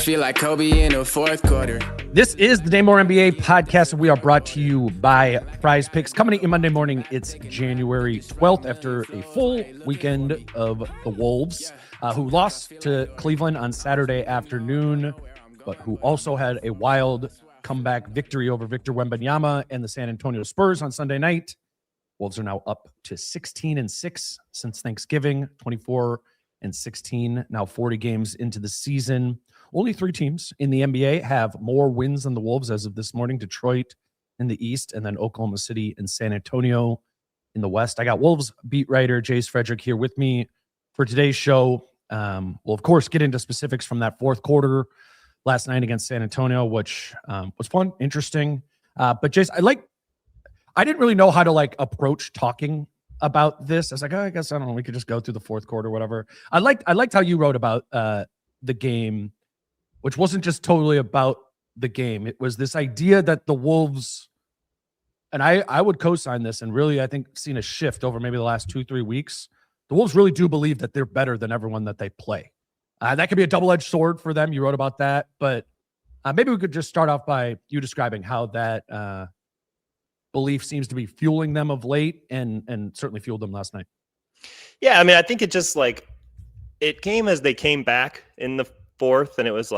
feel like Kobe in the fourth quarter. This is the Dane Moore NBA podcast, and we are brought to you by Prize Picks. Coming in Monday morning, it's January 12th after a full weekend of the Wolves, who lost to Cleveland on Saturday afternoon, but who also had a wild comeback victory over Victor Wembanyama and the San Antonio Spurs on Sunday night. Wolves are now up to 16-6 since Thanksgiving, 24-16, now 40 games into the season. Only 3 teams in the NBA have more wins than the Wolves as of this morning: Detroit in the East, and then Oklahoma City and San Antonio in the West. I got Wolves beat writer Jace Frederick here with me for today's show. We'll, of course, get into specifics from that fourth quarter last night against San Antonio, which was fun, interesting. But Jace, I didn't really know how to approach talking about this. I was like, I guess, I don't know, we could just go through the fourth quarter, whatever. I liked how you wrote about the game, which wasn't just totally about the game. It was this idea that the Wolves, and I would co-sign this, and really I think seen a shift over maybe the last 2-3 weeks. The Wolves really do believe that they're better than everyone that they play. That could be a double-edged sword for them. You wrote about that, but maybe we could just start off by you describing how that belief seems to be fueling them of late, and certainly fueled them last night. Yeah, I mean, I think it just it came as they came back in the fourth, and it was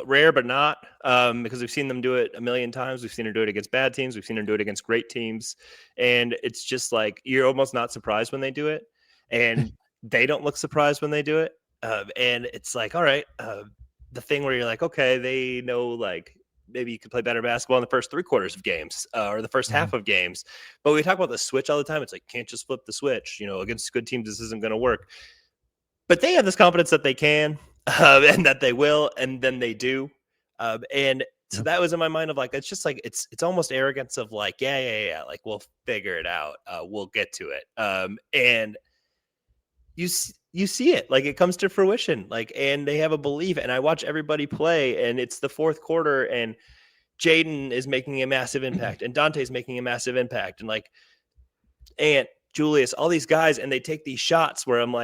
rare but not, because we've seen them do it a million times. We've seen them do it against bad teams. We've seen them do it against great teams, and it's just you're almost not surprised when they do it, and they don't look surprised when they do it, and it's all right, the thing where you're okay, they know maybe you could play better basketball in the first 3 quarters of games, or the first half of games. But we talk about the switch all the time. It's can't just flip the switch. Against good teams, this isn't going to work. But they have this confidence that they can, and that they will, and then they do. And so that was in my mind of it's just it's almost arrogance of yeah, we'll figure it out. We'll get to it. And you see it, it comes to fruition, and they have a belief. And I watch everybody play, and it's the fourth quarter, and Jaden is making a massive impact, and Dante's making a massive impact, and Ant, Julius, all these guys, and they take these shots where I'm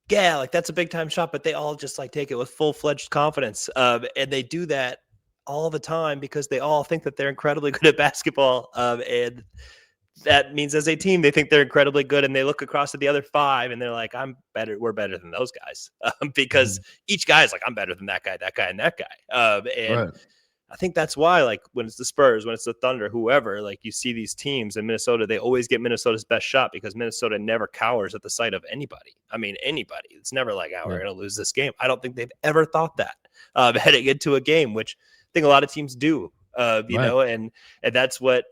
yeah, that's a big time shot, but they all just take it with full-fledged confidence. And they do that all the time because they all think that they're incredibly good at basketball. And that means as a team, they think they're incredibly good, and they look across at the other 5 and they're I'm better. We're better than those guys, because each guy is I'm better than that guy, and that guy. And right. I think that's why, when it's the Spurs, when it's the Thunder, whoever, you see these teams in Minnesota, they always get Minnesota's best shot, because Minnesota never cowers at the sight of anybody. I mean, anybody. It's never we're going to lose this game. I don't think they've ever thought that heading into a game, which I think a lot of teams do, you know, and that's what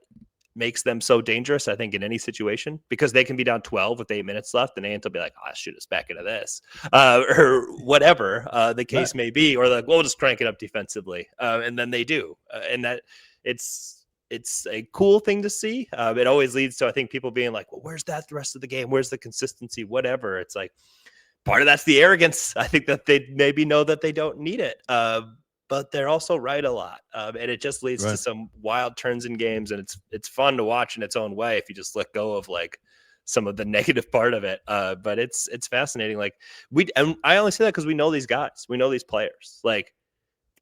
makes them so dangerous, I think, in any situation, because they can be down 12 with 8 minutes left, and Ant will be shoot us back into this, or whatever the case may be, or we'll just crank it up defensively, and then they do, and that it's a cool thing to see. It always leads to, I think, people being well, where's that the rest of the game? Where's the consistency? Whatever. It's part of that's the arrogance. I think that they maybe know that they don't need it. But they're also right a lot, and it just leads to some wild turns in games, and it's fun to watch in its own way if you just let go of some of the negative part of it. But it's fascinating. And I only say that because we know these guys, we know these players.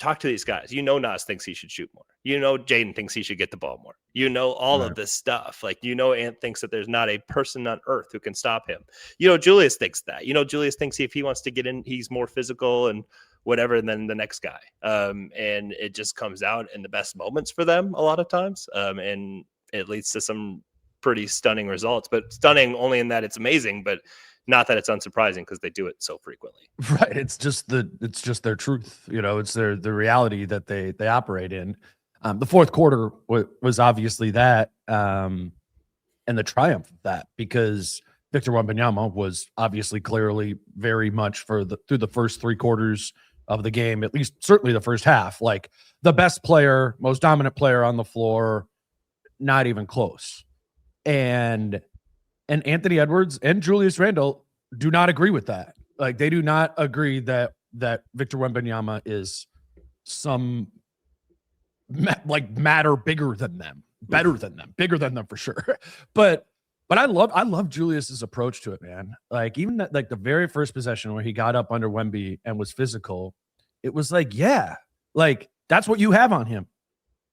Talk to these guys. Nas thinks he should shoot more. Jaden thinks he should get the ball more. All of this stuff. Ant thinks that there's not a person on earth who can stop him. Julius thinks that. Julius thinks if he wants to get in, he's more physical and whatever than the next guy. And it just comes out in the best moments for them a lot of times. And it leads to some pretty stunning results, but stunning only in that it's amazing, but not that it's unsurprising because they do it so frequently. Right. It's just their truth. It's the reality that they operate in. The fourth quarter was obviously that, and the triumph of that, because Victor Wembanyama was obviously clearly very much through the first 3 quarters of the game, at least certainly the first half, the best player, most dominant player on the floor, not even close. And Anthony Edwards and Julius Randle do not agree with that. They do not agree that Victor Wembanyama is some matter bigger than them, better than them, bigger than them for sure. But I love Julius's approach to it, man. Even that, the very first possession where he got up under Wemby and was physical, it was like, yeah, like that's what you have on him.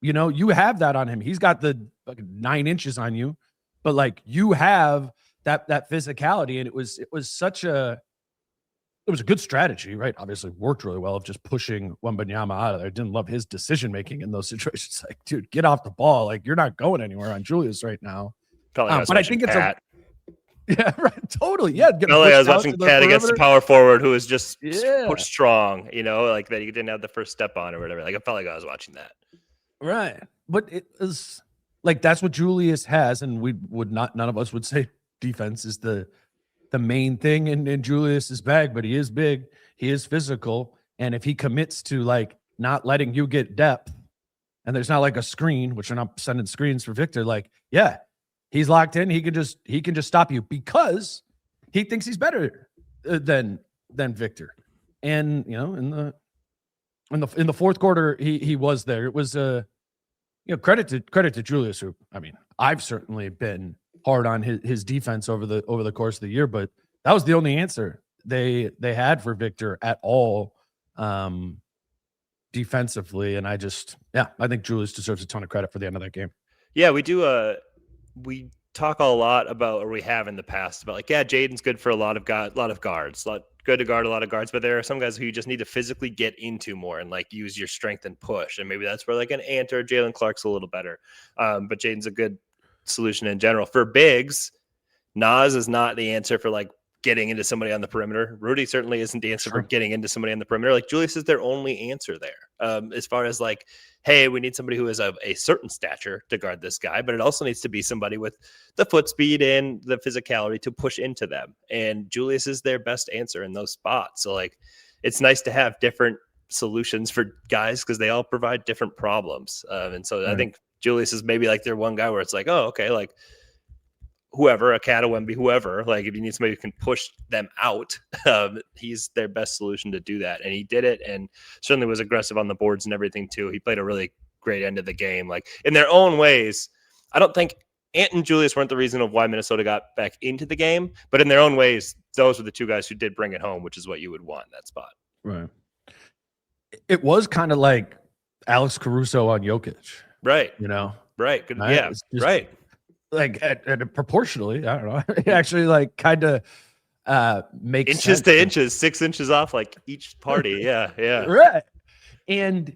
You know, you have that on him. He's got the 9 inches on you, but like you have that physicality, and it was a good strategy, right? Obviously worked really well of just pushing Wembanyama out of there. Didn't love his decision making in those situations. Like, dude, get off the ball. Like, you're not going anywhere on Julius right now. But I think it's yeah, right. Totally. Yeah. I was watching Cat against the power forward who was just strong, you know, like that he didn't have the first step on or whatever. Like, I felt like I was watching that. Right. But it was like, that's what Julius has. And none of us would say defense is the main thing in Julius's bag, but he is big. He is physical. And if he commits to like not letting you get depth, and there's not like a screen, which are not sending screens for Victor, like, yeah, he's locked in. He can just stop you because he thinks he's better than Victor. And you know, in the fourth quarter, he was there. It was credit to Julius, who, I mean, I've certainly been hard on his defense over the course of the year, but that was the only answer they had for Victor at all defensively. And I think Julius deserves a ton of credit for the end of that game. Yeah, we do. We talk a lot about, or we have in the past about, like, yeah, Jaden's good for a lot of guards, good to guard a lot of guards, but there are some guys who you just need to physically get into more and like use your strength and push. And maybe that's where like an Ant or Jalen Clark's a little better. But Jaden's a good solution in general. For bigs, Nas is not the answer for like getting into somebody on the perimeter. Rudy certainly isn't the answer for getting into somebody on the perimeter. Like, Julius is their only answer there. As far as like, hey, we need somebody who is of a certain stature to guard this guy, but it also needs to be somebody with the foot speed and the physicality to push into them. And Julius is their best answer in those spots. So like, it's nice to have different solutions for guys because they all provide different problems. And so I think Julius is maybe like their one guy where it's like, oh, okay, like whoever, a Cat, a Wemby, whoever, like if you need somebody who can push them out, he's their best solution to do that. And he did it, and certainly was aggressive on the boards and everything too. He played a really great end of the game. Like, in their own ways, I don't think Ant and Julius weren't the reason of why Minnesota got back into the game, but in their own ways, those were the two guys who did bring it home, which is what you would want in that spot. Right. It was kind of like Alex Caruso on Jokic. Right. You know? Right. Good. Yeah. Right. Like at proportionally, I don't know. It actually like kind of makes inches to inches, 6 inches off like each party. Yeah. Yeah. Right. And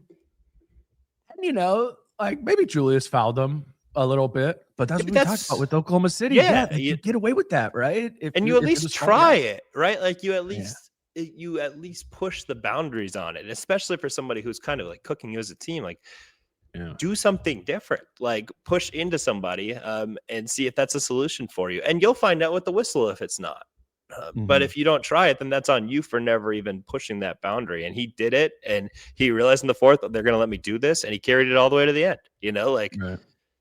you know, like maybe Julius fouled them a little bit, but that's what we talked about with Oklahoma City. Yeah, you get away with that, right? And you at least try it, right? Like you at least push the boundaries on it, especially for somebody who's kind of like cooking you as a team. Like, do something different, like push into somebody and see if that's a solution for you. And you'll find out with the whistle if it's not. But if you don't try it, then that's on you for never even pushing that boundary. And he did it, and he realized in the fourth that they're going to let me do this, and he carried it all the way to the end. You know, like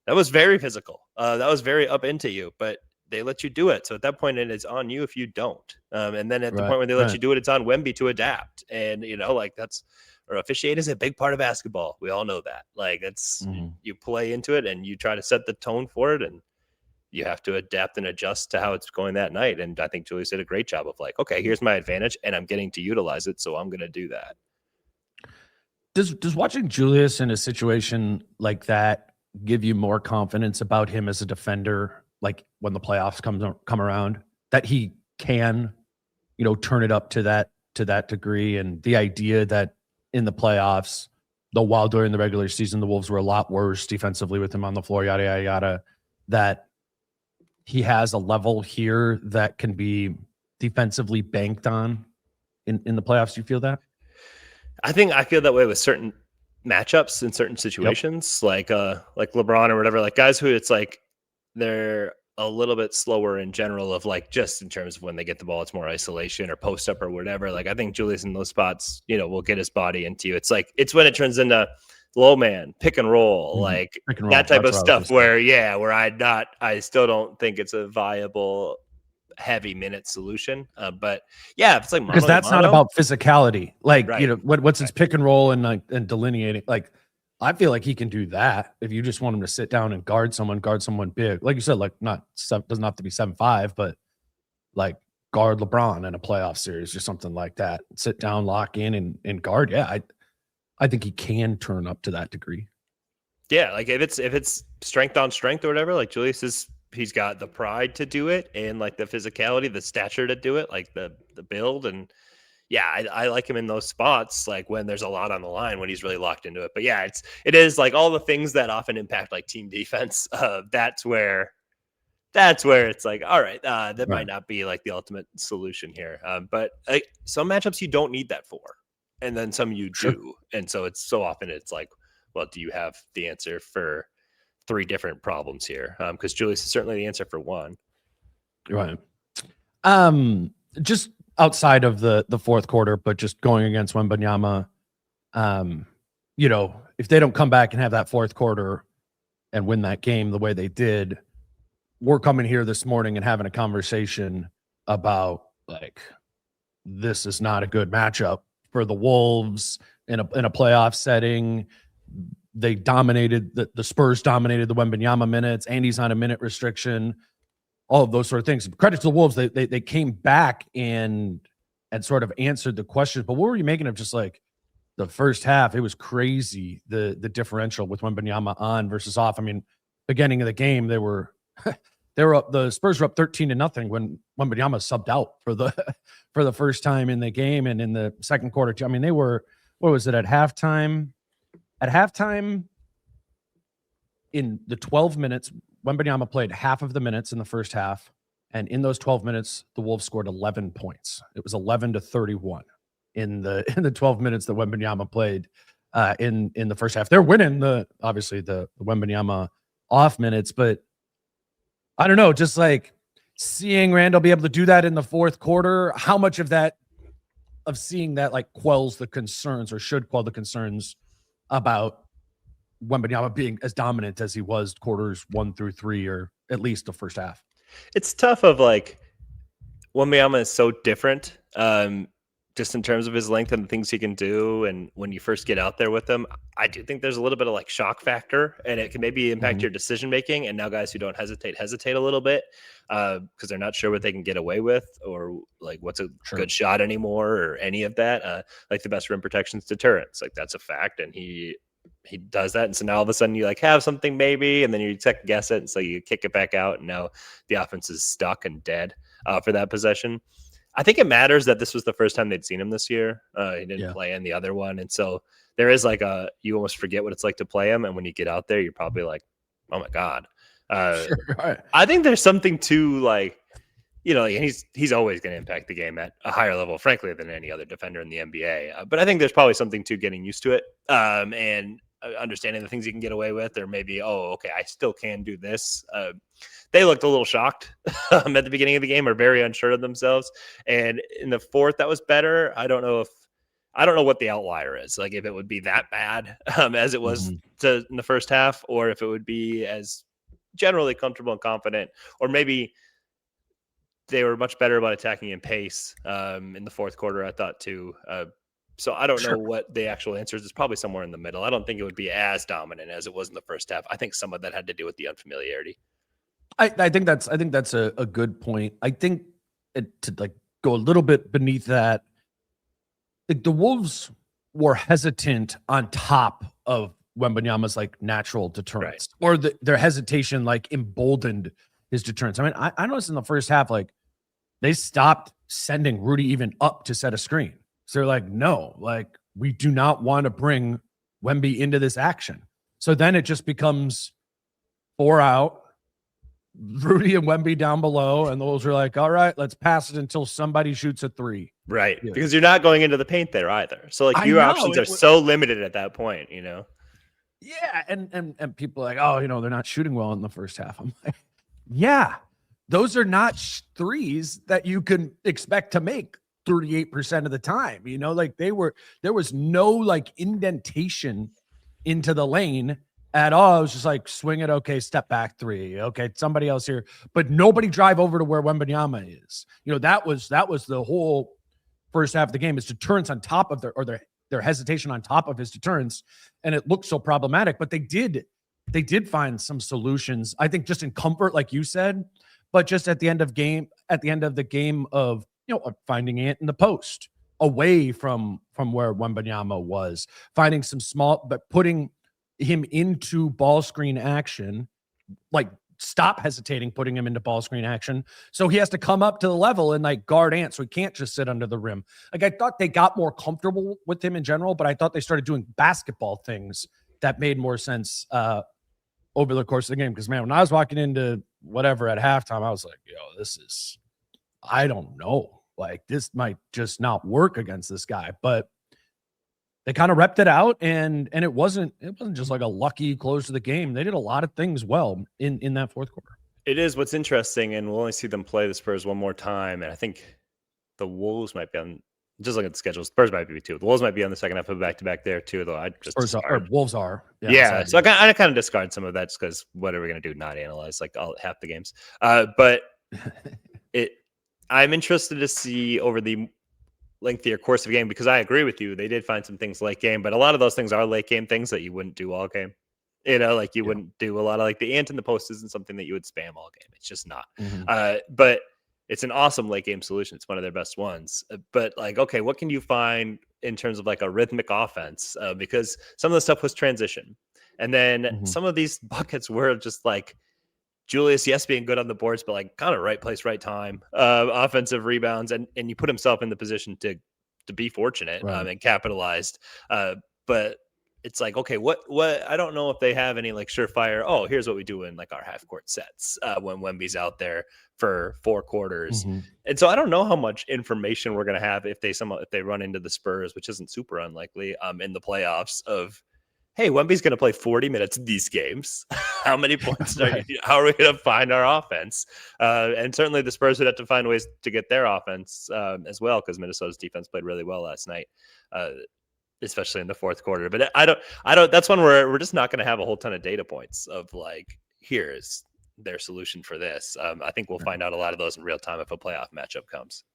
that was very physical. That was very up into you, but they let you do it. So at that point, it's on you if you don't. And then at the point when they let you do it, it's on Wemby to adapt. And, you know, like officiating is a big part of basketball. We all know that. Like it's you play into it and you try to set the tone for it, and you have to adapt and adjust to how it's going that night. And I think Julius did a great job of like, okay, here's my advantage and I'm getting to utilize it, so I'm going to do that. Does watching Julius in a situation like that give you more confidence about him as a defender? Like when the playoffs come around, that he can, you know, turn it up to that degree, and the idea that in the playoffs, though while during the regular season the Wolves were a lot worse defensively with him on the floor, yada yada yada, that he has a level here that can be defensively banked on in the playoffs. You feel that? I feel that way with certain matchups in certain situations, like LeBron or whatever, like guys who it's like they're a little bit slower in general of like just in terms of when they get the ball, it's more isolation or post up or whatever. Like I think Julius in those spots, you know, will get his body into you. It's like it's when it turns into low man, pick and roll, like that type of stuff where I still don't think it's a viable heavy minute solution. But yeah, it's like because that's not about physicality. Like you know, what's his pick and roll and delineating. Like I feel like he can do that if you just want him to sit down and guard someone big. Like you said, like doesn't have to be 7'5", but like guard LeBron in a playoff series or something like that. Sit down, lock in, and guard. Yeah, I think he can turn up to that degree. Yeah, like if it's strength on strength or whatever, like Julius he's got the pride to do it and like the physicality, the stature to do it, like the build. And yeah, I like him in those spots, like when there's a lot on the line, when he's really locked into it. But yeah, it is like all the things that often impact like team defense. That's where it's like, all right, that might not be like the ultimate solution here. But like some matchups you don't need that for, and then some you do. And so it's like, well, do you have the answer for 3 different problems here? Because Julius is certainly the answer for one. Right. Just outside of the fourth quarter, but just going against Wembanyama, if they don't come back and have that fourth quarter and win that game the way they did, we're coming here this morning and having a conversation about like, this is not a good matchup for the Wolves in a playoff setting. They dominated the Spurs dominated the Wembanyama minutes. Andy's on a minute restriction, all of those sort of things. Credit to the Wolves. They came back and sort of answered the questions. But what were you making of just like the first half? It was crazy. The differential with Wembanyama on versus off. I mean, beginning of the game, they were up. The Spurs were up 13-0 when Wembanyama subbed out for the first time in the game. And in the second quarter too, I mean, they were, what was it at halftime? At halftime, in the 12 minutes, Wembanyama played half of the minutes in the first half. And in those 12 minutes, the Wolves scored 11 points. It was 11-31 in the 12 minutes that Wembanyama played in the first half. They're winning obviously the Wembanyama off minutes, but I don't know, just like seeing Randall be able to do that in the fourth quarter, how much of seeing that like quells the concerns or should quell the concerns about Wembanyama being as dominant as he was quarters 1 through 3, or at least the first half. It's tough of like Wembanyama is so different, just in terms of his length and the things he can do. And when you first get out there with him, I do think there's a little bit of like shock factor, and it can maybe impact your decision making. And now guys who don't hesitate a little bit because they're not sure what they can get away with, or like what's a good shot anymore, or any of that. Like the best rim protection's deterrence. Like that's a fact, and he does that. And so now all of a sudden you like have something maybe, and then you second guess it, and so you kick it back out, and now the offense is stuck and dead for that possession. I think it matters that this was the first time they'd seen him this year. He didn't play in the other one. And so there is like you almost forget what it's like to play him. And when you get out there, you're probably like, oh my God. I think there's something to like, he's always going to impact the game at a higher level, frankly, than any other defender in the NBA. But I think there's probably something to getting used to it and understanding the things you can get away with, or maybe, okay, I still can do this. They looked a little shocked at the beginning of the game, or very unsure of themselves. And in the fourth, that was better. I don't know what the outlier is. Like if it would be that bad as it was in the first half, or if it would be as generally comfortable and confident, or maybe they were much better about attacking in pace in the fourth quarter, I thought too. So I don't know what the actual answer is. It's probably somewhere in the middle. I don't think it would be as dominant as it was in the first half. I think some of that had to do with the unfamiliarity. I think that's a good point. I think to like go a little bit beneath that, like the Wolves were hesitant on top of Wembanyama's like natural deterrence, or their hesitation like emboldened his deterrence. I mean, I noticed in the first half, like they stopped sending Rudy even up to set a screen. So they're like, no, like we do not want to bring Wemby into this action. So then it just becomes 4 out, Rudy and Wemby down below, and those are like, all right, let's pass it until somebody shoots a 3. Right. Yeah. Because you're not going into the paint there either. So like your options are so limited at that point, Yeah. And people are like, oh, they're not shooting well in the first half. I'm like, yeah, those are not threes that you can expect to make 38% of the time. Like there was no like indentation into the lane at all. It was just like, swing it. Okay. Step back 3. Okay. Somebody else here, but nobody drive over to where Wembanyama is. That was the whole first half of the game, is deterrence on top of their hesitation on top of his deterrence. And it looked so problematic, but they did find some solutions. I think just in comfort, like you said, but just at the end of the game of, finding Ant in the post away from where Wembanyama was, finding some small, but putting him into ball screen action, like stop hesitating, putting him into ball screen action. So he has to come up to the level and like guard Ant. So he can't just sit under the rim. Like I thought they got more comfortable with him in general, but I thought they started doing basketball things that made more sense over the course of the game. Because man, when I was walking into whatever at halftime, I was like, I don't know. Like this might just not work against this guy, but they kind of repped it out, and it wasn't just like a lucky close to the game. They did a lot of things well in that fourth quarter. It is what's interesting, and we'll only see them play the Spurs one more time. And I think the Wolves might be on. Just look at the schedule. Spurs might be too. The Wolves might be on the second half of back-to-back there too. Though I just Wolves are. Yeah. So I kind of discard some of that just because what are we going to do? Not analyze like half the games. But I'm interested to see over the lengthier course of a game, because I agree with you. They did find some things late game, but a lot of those things are late game things that you wouldn't do all game. Like you wouldn't do a lot of like the Ant in the post isn't something that you would spam all game. It's just not. But it's an awesome late game solution. It's one of their best ones. But like, okay, what can you find in terms of like a rhythmic offense? Because some of the stuff was transition. And then some of these buckets were just like Julius, yes, being good on the boards, but like kind of right place, right time, offensive rebounds. And you put himself in the position to be fortunate and capitalized. But it's like, okay, what I don't know if they have any like surefire, here's what we do in like our half court sets when Wemby's out there for 4 quarters. And so I don't know how much information we're going to have if they run into the Spurs, which isn't super unlikely in the playoffs of, hey, Wemby's going to play 40 minutes in these games. How many points how are we going to find our offense? And certainly the Spurs would have to find ways to get their offense as well, because Minnesota's defense played really well last night. Especially in the fourth quarter. But I don't, that's one where we're just not going to have a whole ton of data points of like, here's their solution for this. I think we'll find out a lot of those in real time if a playoff matchup comes.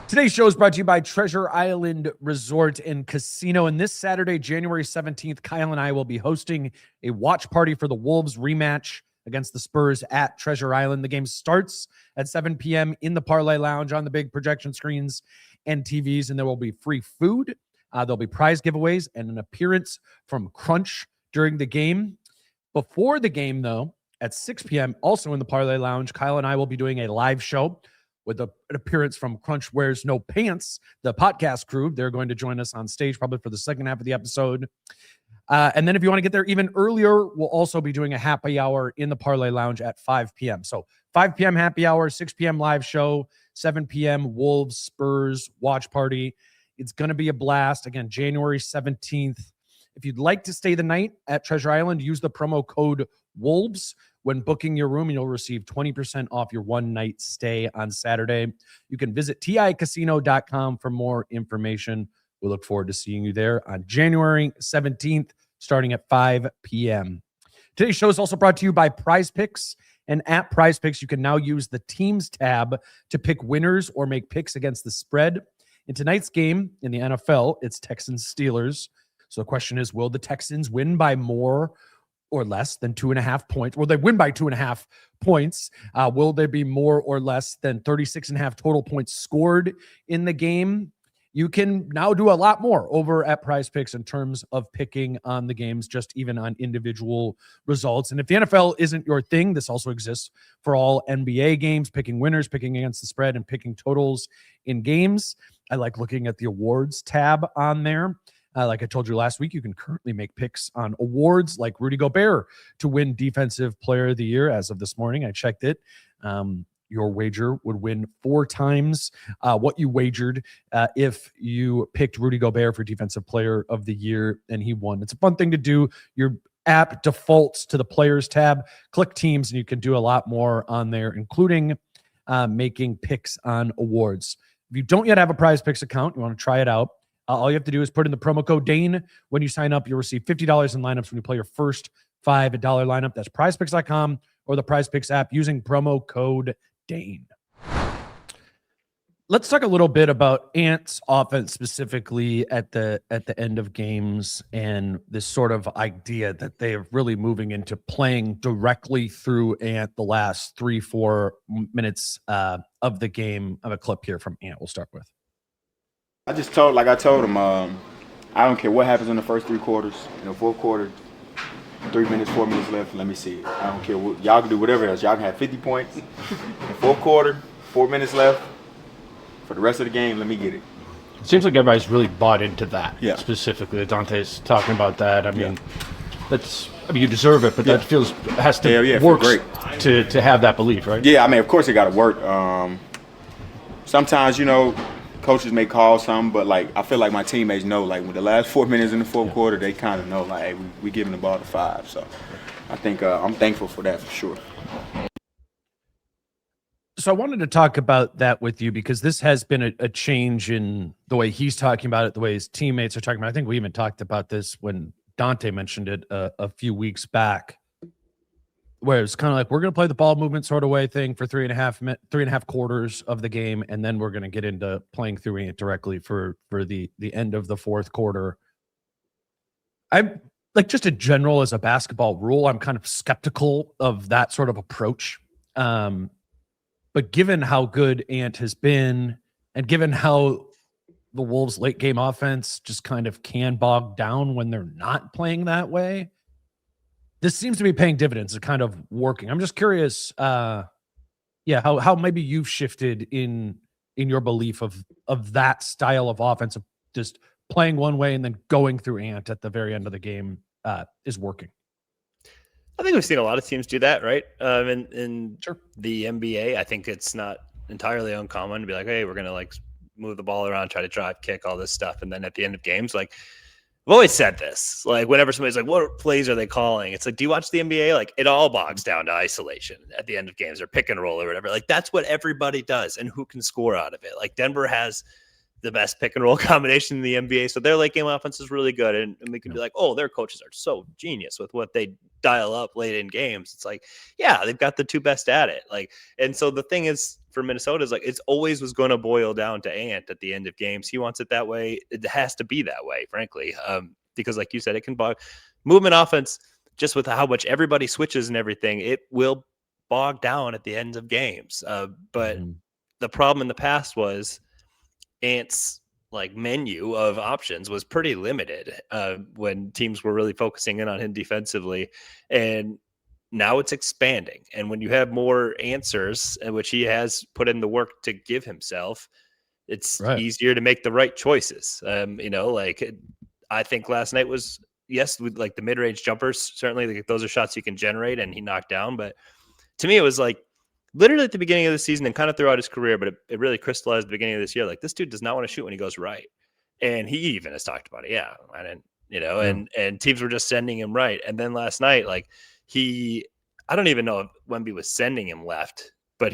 Today's show is brought to you by Treasure Island Resort and Casino. And this Saturday, January 17th, Kyle and I will be hosting a watch party for the Wolves rematch against the Spurs at Treasure Island. The game starts at 7 p.m. in the Parlay Lounge on the big projection screens and TVs, and there will be free food. There'll be prize giveaways and an appearance from Crunch during the game. Before the game, though, at 6 p.m., also in the Parlay Lounge, Kyle and I will be doing a live show with an appearance from Crunch Wears No Pants, the podcast crew. They're going to join us on stage probably for the second half of the episode. And then if you want to get there even earlier, we'll also be doing a happy hour in the Parlay Lounge at 5 p.m. So 5 p.m. happy hour, 6 p.m. live show, 7 p.m. Wolves Spurs watch party. It's going to be a blast. Again, January 17th. If you'd like to stay the night at Treasure Island, use the promo code WOLVES when booking your room, and you'll receive 20% off your one-night stay on Saturday. You can visit ticasino.com for more information. We look forward to seeing you there on January 17th, starting at 5 p.m. Today's show is also brought to you by Prize Picks. And at Prize Picks, you can now use the Teams tab to pick winners or make picks against the spread. In tonight's game in the NFL, it's Texans-Steelers. So the question is, will the Texans win by more or less than 2.5 points? Will they win by 2.5 points? Will there be more or less than 36.5 total points scored in the game? You can now do a lot more over at Prize Picks in terms of picking on the games, just even on individual results. And if the NFL isn't your thing, this also exists for all NBA games, picking winners, picking against the spread, and picking totals in games. I like looking at the awards tab on there. Like I told you last week, you can currently make picks on awards like Rudy Gobert to win Defensive Player of the Year. As of this morning, I checked it. Your wager would win 4 times what you wagered if you picked Rudy Gobert for Defensive Player of the Year and he won. It's a fun thing to do. Your app defaults to the Players tab. Click Teams, and you can do a lot more on there, including making picks on awards. If you don't yet have a Prize Picks account, you want to try it out, all you have to do is put in the promo code Dane. When you sign up, you'll receive $50 in lineups when you play your first $5 lineup. That's prizepicks.com or the Prize Picks app using promo code Dane. Let's talk a little bit about Ant's offense specifically at the end of games and this sort of idea that they are really moving into playing directly through Ant the last 3-4 minutes of the game. I have a clip here from Ant we'll start with. I told him, I don't care what happens in the first 3 quarters. In the fourth quarter, 3 minutes, 4 minutes left, let me see it. I don't care. Y'all can do whatever else. Y'all can have 50 points. In the fourth quarter, 4 minutes left. For the rest of the game, let me get it. It seems like everybody's really bought into that. Yeah. Specifically, Dante's talking about that. I mean, you deserve it, but that has to work to have that belief, right? Yeah, I mean, of course it got to work. Sometimes, coaches may call something, but I feel like my teammates know. With the last 4 minutes in the fourth quarter, they kind of know. Hey, we giving the ball to 5. So I think I'm thankful for that for sure. So I wanted to talk about that with you because this has been a change in the way he's talking about it, the way his teammates are talking about it. I think we even talked about this when Dante mentioned it a few weeks back, where it's kind of like, we're going to play the ball movement sort of way thing for 3.5 quarters of the game, and then we're going to get into playing through it directly for the end of the fourth quarter. I'm just in general as a basketball rule, I'm kind of skeptical of that sort of approach. But given how good Ant has been, and given how the Wolves' late game offense just kind of can bog down when they're not playing that way, this seems to be paying dividends. It's kind of working. I'm just curious, how maybe you've shifted in your belief of that style of offense, of just playing one way and then going through Ant at the very end of the game is working. I think we've seen a lot of teams do that, right? In the NBA, I think it's not entirely uncommon to be like, hey, we're going to move the ball around, try to drive, kick, all this stuff. And then at the end of games, I've always said this, whenever somebody's like, what plays are they calling? It's like, do you watch the NBA? It all bogs down to isolation at the end of games or pick and roll or whatever. That's what everybody does and who can score out of it. Denver has the best pick and roll combination in the NBA. So their late game offense is really good. And we can be like, oh, their coaches are so genius with what they dial up late in games. It's they've got the 2 best at it. And so the thing is for Minnesota is it's always was going to boil down to Ant at the end of games. He wants it that way. It has to be that way, frankly. Because like you said, it can bog movement offense just with how much everybody switches and everything. It will bog down at the end of games. But the problem in the past was Ant's menu of options was pretty limited when teams were really focusing in on him defensively, and now it's expanding. And when you have more answers, which he has put in the work to give himself, it's easier to make the right choices. I think last night was with the mid-range jumpers, certainly those are shots you can generate and he knocked down, but to me it was literally at the beginning of the season and kind of throughout his career, but it really crystallized at the beginning of this year. This dude does not want to shoot when he goes right. And he even has talked about it. Yeah. I didn't, and teams were just sending him right. And then last night, I don't even know if Wemby was sending him left, but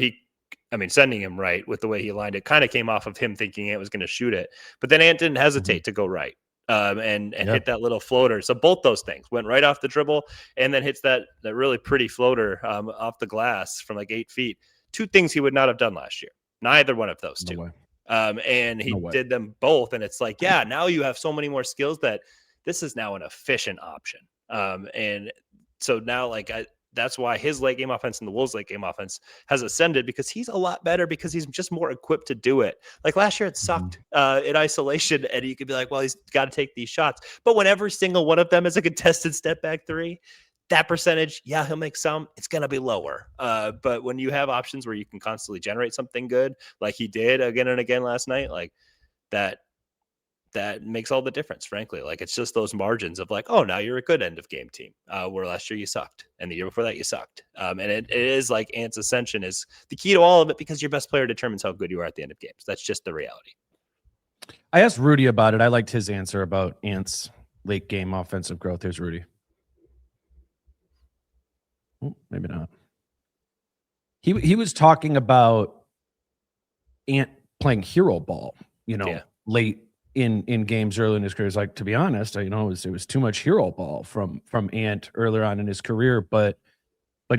sending him right with the way he lined it kind of came off of him thinking Ant was going to shoot it. But then Ant didn't hesitate to go right. And hit that little floater. So both those things went right off the dribble and then hits that really pretty floater off the glass from 8 feet. 2 things he would not have done last year. Neither one of those 2. And he did them both. And it's now you have so many more skills that this is now an efficient option. And so now that's why his late game offense and the Wolves late game offense has ascended, because he's a lot better because he's just more equipped to do it. Last year it sucked in isolation, and you could be like, well, he's got to take these shots. But when every single one of them is a contested step back 3, that percentage, he'll make some, it's going to be lower. But when you have options where you can constantly generate something good, like he did again and again last night, that makes all the difference, frankly. It's just those margins of oh, now you're a good end of game team, where last year you sucked and the year before that you sucked. And it is Ant's ascension is the key to all of it, because your best player determines how good you are at the end of games. That's just the reality. I asked Rudy about it. I liked his answer about Ant's late game offensive growth. Here's Rudy. Maybe not. He was talking about Ant playing hero ball, late in games early in his career. It's to be honest, it was too much hero ball from Ant earlier on in his career, but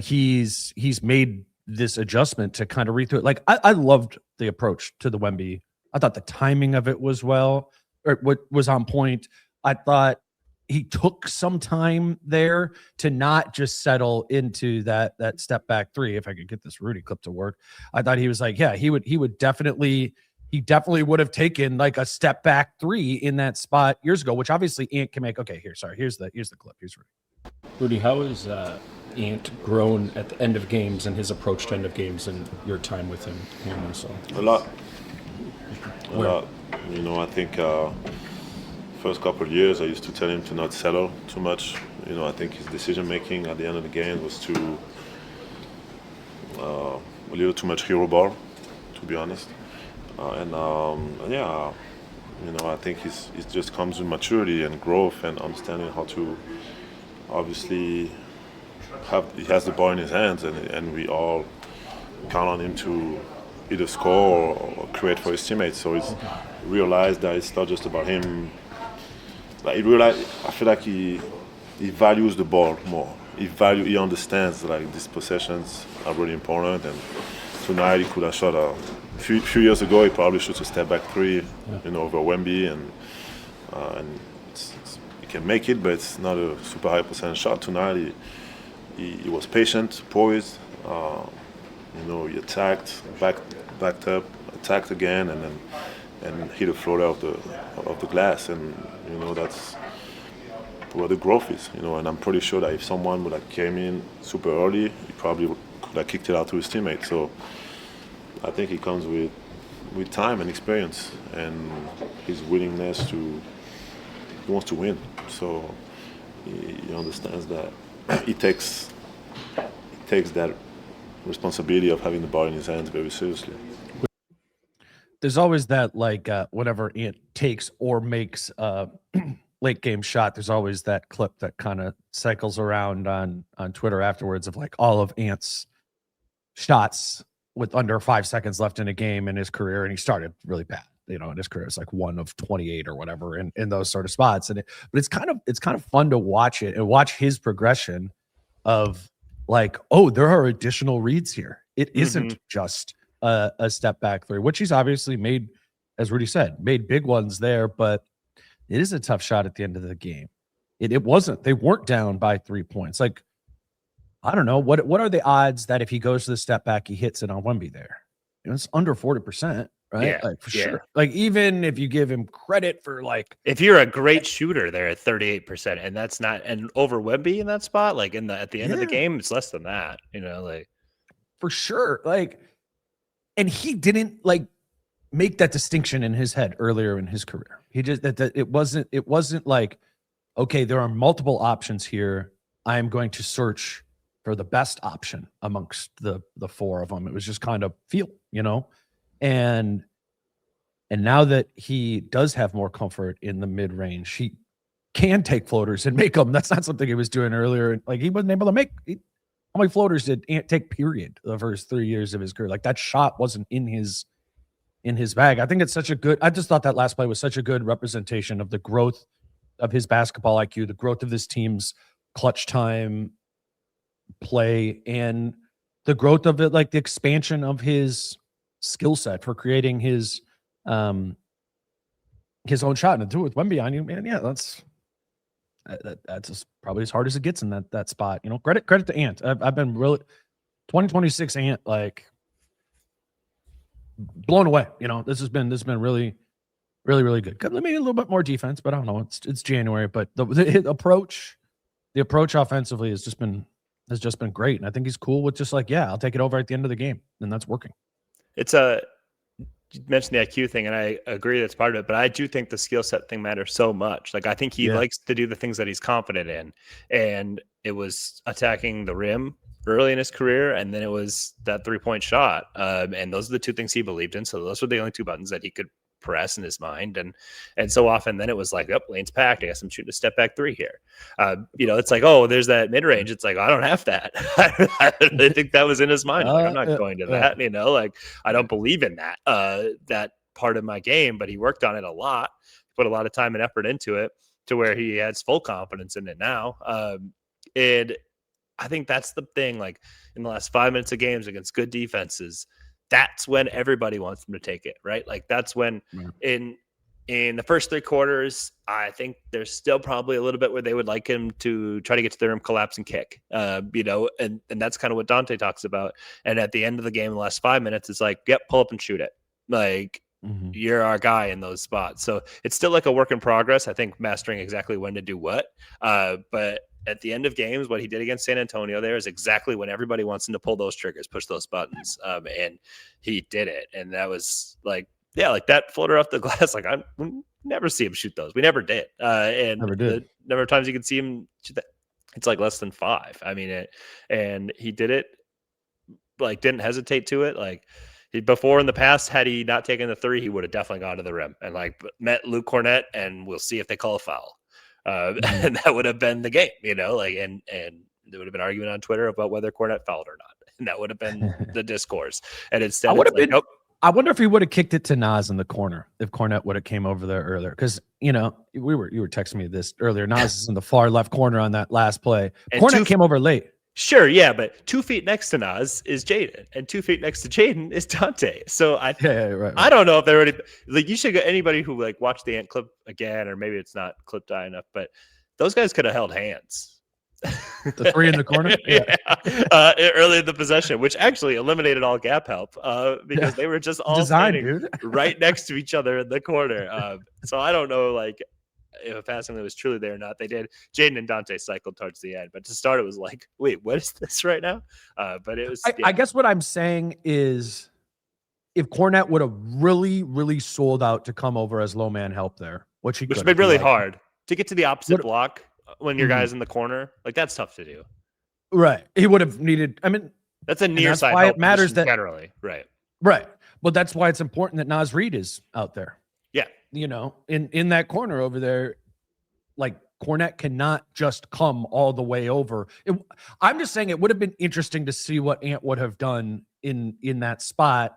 he's made this adjustment to kind of read through it. Like I loved the approach to the Wemby. I thought the timing of it was was on point. I thought he took some time there to not just settle into that step back three. If I could get this Rudy clip to work, I thought he was like, yeah, he would definitely would have taken like a step back three in that spot years ago, which obviously Ant can make. Okay, here's the clip. Here's Rudy. Rudy, how has Ant grown at the end of games and his approach to end of games and your time with him here in Minnesota? A lot. You know, I think first couple of years I used to tell him to not settle too much. You know, I think his decision making at the end of the game was a little too much hero ball, to be honest. You know, I think it just comes with maturity and growth and understanding how to obviously he has the ball in his hands and we all count on him to either score or create for his teammates. So he's realized that it's not just about him. Like I feel like he values the ball more. He understands like these possessions are really important. And tonight he could have shot a few years ago. He probably shoots a step back three, you know, over Wemby, and he can make it, but it's not a super high percentage shot. Tonight he was patient, poised. You know, he attacked, backed up, attacked again, and hit a floater of the glass. And you know, that's where the growth is. You know, and I'm pretty sure that if someone would have came in super early, he probably could have kicked it out to his teammate. So I think he comes with time and experience and his willingness he wants to win. So he understands that he takes that responsibility of having the ball in his hands very seriously. There's always that, like, whenever Ant takes or makes a late game shot, there's always that clip that kind of cycles around on Twitter afterwards of like all of Ant's shots with under 5 seconds left in a game in his career. And he started really bad, you know, in his career. It's like 1 of 28 or whatever in those sort of spots. But it's kind of fun to watch it and watch his progression of like, oh, there are additional reads here. It isn't just a step back three, which he's obviously made, as Rudy said, made big ones there, but it is a tough shot at the end of the game. It wasn't, they weren't down by 3 points. Like, I don't know, what are the odds that if he goes to the step back, he hits it on Wemby there? It's under 40%, right? Yeah, like, for sure. Like, even if you give him credit for like, if you're a great shooter there at 38%, and that's not, and over Wemby in that spot, like at the end of the game, it's less than that, you know, like for sure. Like, and he didn't like make that distinction in his head earlier in his career. He just that it wasn't like, okay, there are multiple options here. I am going to search for the best option amongst the 4 of them. It was just kind of feel, you know, and now that he does have more comfort in the mid range, he can take floaters and make them. That's not something he was doing earlier. Like, he wasn't able to make. How many floaters did Ant take? Period. The first 3 years of his career, like that shot wasn't in his bag. I think it's such a good. I just thought that last play was such a good representation of the growth of his basketball IQ, the growth of this team's clutch time play, and the growth of it, like the expansion of his skill set for creating his own shot. And to do it with Wemby on you, man, yeah, that's just probably as hard as it gets in that spot. You know, credit to Ant. I've been really 2026 Ant, like blown away. You know, this has been really, really, really good. Maybe a little bit more defense, but I don't know. It's January, but the approach offensively has just been great. And I think he's cool with just like, yeah, I'll take it over at the end of the game, and that's working. You mentioned the IQ thing, and I agree that's part of it, but I do think the skill set thing matters so much. Like, I think he likes to do the things that he's confident in, and it was attacking the rim early in his career, and then it was that 3-point shot. And those are the 2 things he believed in. So those were the only 2 buttons that he could press in his mind. And so often then it was like, oh, lane's packed. I guess I'm shooting a step back 3 here. You know, it's like, oh, there's that mid range. It's like, I don't have that. I think that was in his mind. Like, I'm not going to that, you know, like I don't believe in that part of my game, but he worked on it a lot, put a lot of time and effort into it to where he has full confidence in it now. And I think that's the thing. Like in the last 5 minutes of games against good defenses, that's when everybody wants them to take it, right? Like that's when in the first 3 quarters, I think there's still probably a little bit where they would like him to try to get to the rim, collapse, and kick. And that's kind of what Dante talks about. And at the end of the game, the last 5 minutes, it's like, yep, pull up and shoot it. Like you're our guy in those spots. So it's still like a work in progress. I think mastering exactly when to do what. But at the end of games, what he did against San Antonio there is exactly when everybody wants him to pull those triggers, push those buttons. And he did it. And that was like, yeah, like that floater off the glass. Like I never see him shoot those. We never did. And never did. The number of times you can see him shoot that, it's like less than 5. I mean, and he did it, like didn't hesitate to it. Like before in the past, had he not taken the 3, he would have definitely gone to the rim and like met Luke Cornett, and we'll see if they call a foul. And that would have been the game, like, and there would have been argument on Twitter about whether Cornett fouled or not. And that would have been the discourse. And instead, I would have like, been. Nope. I wonder if he would have kicked it to Nas in the corner if Cornett would have came over there earlier. Because you were texting me this earlier. Nas is in the far left corner on that last play. And Cornett came over late. Sure, yeah, but 2 feet next to Nas is Jaden, and 2 feet next to Jaden is Dante. So I don't know if they're already like you should get anybody who like watched the Ant clip again, or maybe it's not clipped high enough, but those guys could have held hands. The 3 in the corner, early in the possession, which actually eliminated all gap help because they were just all standing right next to each other in the corner. So I don't know, like if passing was truly there or not. They did. Jaden and Dante cycled towards the end, but to start, it was like, wait, what is this right now? But it was. I guess what I'm saying is, if Cornett would have really, really sold out to come over as low man help there, which has been really hard to get to the opposite block when your guy's in the corner, like that's tough to do. Right. He would have needed. I mean, that's a near side. Why it matters that generally, right. But that's why it's important that Nas Reed is out there. Yeah. In that corner over there, like Cornett cannot just come all the way over. I'm just saying it would have been interesting to see what Ant would have done in that spot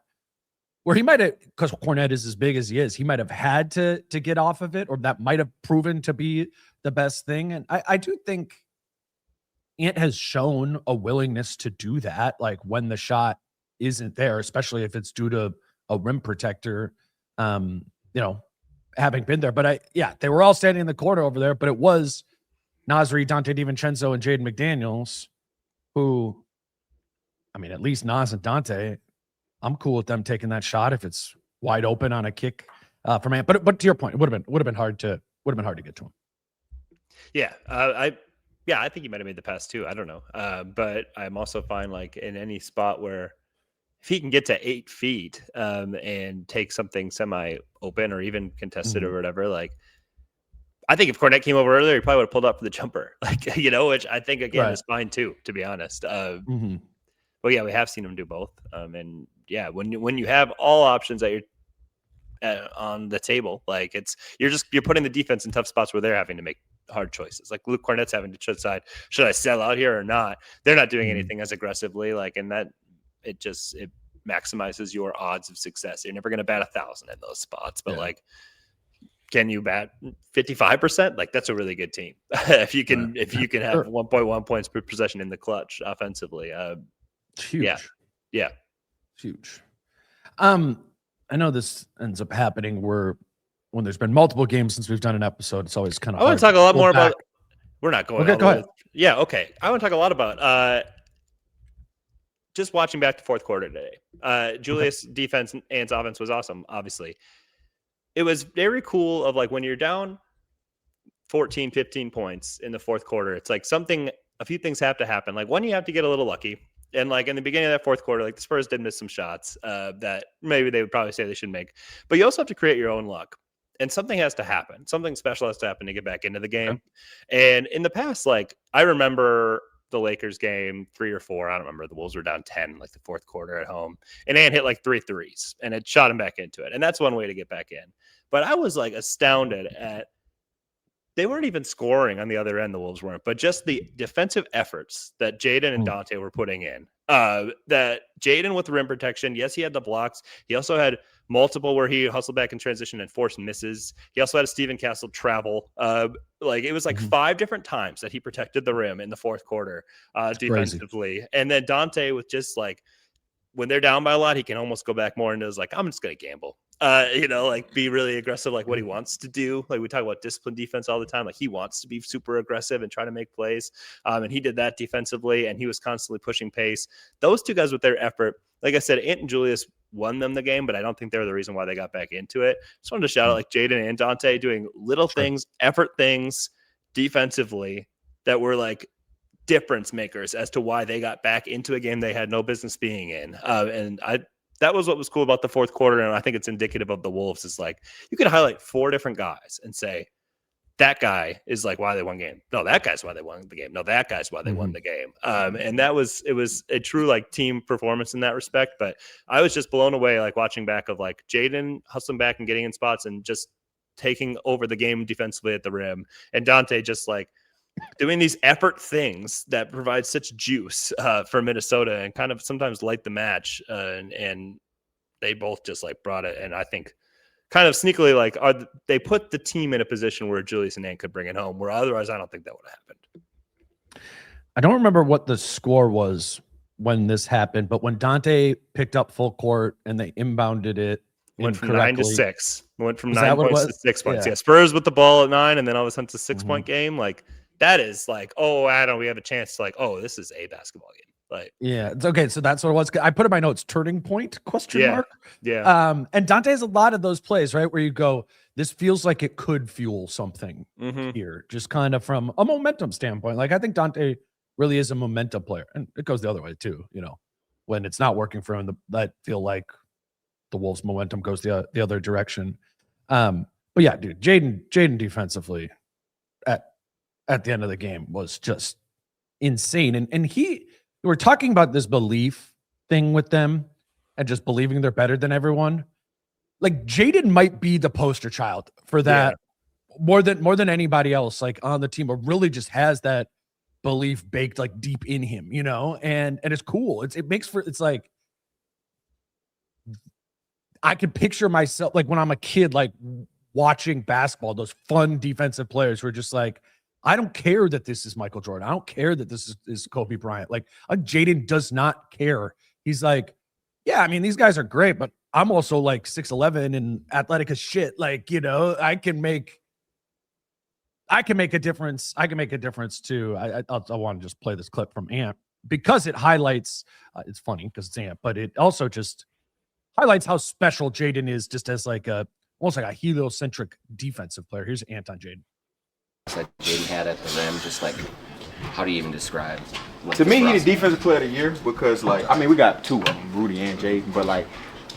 where he might have, because Cornett is as big as he is, he might have had to get off of it, or that might have proven to be the best thing. And I do think Ant has shown a willingness to do that, like when the shot isn't there, especially if it's due to a rim protector, having been there. But they were all standing in the corner over there, but it was Nasri, Dante DiVincenzo, and Jaden McDaniels, who, I mean, at least Nas and Dante, I'm cool with them taking that shot if it's wide open on a kick from Ant. But to your point, it would have been hard to get to him. Yeah, I think he might have made the pass too. I don't know, but I'm also fine like in any spot where if he can get to 8 feet and take something semi-open or even contested or whatever, like I think if Cornett came over earlier, he probably would have pulled up for the jumper, which I think again is fine too, to be honest. But yeah, we have seen him do both, and yeah, when you have all options that you're on the table, like you're putting the defense in tough spots where they're having to make hard choices. Like Luke Cornett's having to decide, should I sell out here or not? They're not doing anything as aggressively, like, and that it maximizes your odds of success. You're never going to bat 1,000 in those spots, but like, can you bat 55%? Like that's a really good team. if you can have 1.1 points per possession in the clutch offensively, huge. Yeah. Huge. I know this ends up happening when there's been multiple games since we've done an episode, it's always kind of. I want to talk a lot more about. We're not going. Okay, go ahead. Yeah, okay. I want to talk a lot about just watching back to fourth quarter today. Julius' defense and Ant's offense was awesome. Obviously, it was very cool. Of like when you're down 14, 15 points in the fourth quarter, it's like a few things have to happen. Like one, you have to get a little lucky. And like in the beginning of that fourth quarter, like the Spurs did miss some shots that maybe they would probably say they should make. But you also have to create your own luck. And something has to happen. Something special has to happen to get back into the game. Okay. And in the past, like I remember the Lakers game 3 or 4. I don't remember. The Wolves were down 10, like the fourth quarter at home. And Ant hit like 3 threes and it shot him back into it. And that's one way to get back in. But I was like astounded at they weren't even scoring on the other end. The Wolves weren't, but just the defensive efforts that Jaden and Dante were putting in that Jaden with rim protection. Yes, he had the blocks. He also had multiple where he hustled back in transition and forced misses. He also had a Steven Castle travel. It was like 5 different times that he protected the rim in the fourth quarter defensively. Crazy. And then Dante with just like, when they're down by a lot, he can almost go back more into like, I'm just going to gamble. Be really aggressive, like what he wants to do. Like we talk about disciplined defense all the time. Like he wants to be super aggressive and try to make plays. And he did that defensively, and he was constantly pushing pace. Those two guys with their effort, like I said, Ant and Julius won them the game, but I don't think they were the reason why they got back into it. Just wanted to shout out like Jaden and Dante doing little things, effort things defensively that were like difference makers as to why they got back into a game they had no business being in. That was what was cool about the fourth quarter. And I think it's indicative of the Wolves is like, you could highlight 4 different guys and say, that guy is like why they won the game. No, that guy's why they won the game. No, that guy's why they won the game. And it was a true like team performance in that respect. But I was just blown away, like watching back of like Jaden hustling back and getting in spots and just taking over the game defensively at the rim. And Dante just like doing these effort things that provide such juice for Minnesota and kind of sometimes light the match. And they both just like brought it. And I think kind of sneakily, like they put the team in a position where Julius and Ant could bring it home, where otherwise I don't think that would have happened. I don't remember what the score was when this happened, but when Dante picked up full court and they inbounded it, went from 9 to 6. Went from 9 points to 6 points. Yeah, Spurs with the ball at 9, and then all of a sudden it's a 6-point game. Like that is like, oh, Adam, we have a chance to like, oh, this is a basketball game. Like, yeah, it's okay. So that's what it was. I put in my notes, turning point, question mark. Yeah. And Dante has a lot of those plays, right? Where you go, this feels like it could fuel something here, just kind of from a momentum standpoint. Like I think Dante really is a momentum player, and it goes the other way too. When it's not working for him, that feel like the Wolves' momentum goes the other direction. But yeah, dude, Jaden defensively at the end of the game was just insane. And we're talking about this belief thing with them and just believing they're better than everyone. Like Jaden might be the poster child for that more than anybody else, like on the team, or really just has that belief baked like deep in him, and it's cool. It's like, I can picture myself like when I'm a kid, like watching basketball, those fun defensive players who are just like, I don't care that this is Michael Jordan. I don't care that this is Kobe Bryant. Like Jaden does not care. He's like, yeah, I mean, these guys are great, but I'm also like 6'11" and athletic as shit. Like, I can make a difference. I can make a difference too. I want to just play this clip from Ant because it highlights, it's funny because it's Ant, but it also just highlights how special Jaden is just as like almost like a heliocentric defensive player. Here's Ant on Jaden. That Jaden had at the rim, just like, how do you even describe? To me, he's the defensive player of the year because, like, I mean, we got 2 of them, Rudy and Jaden, but like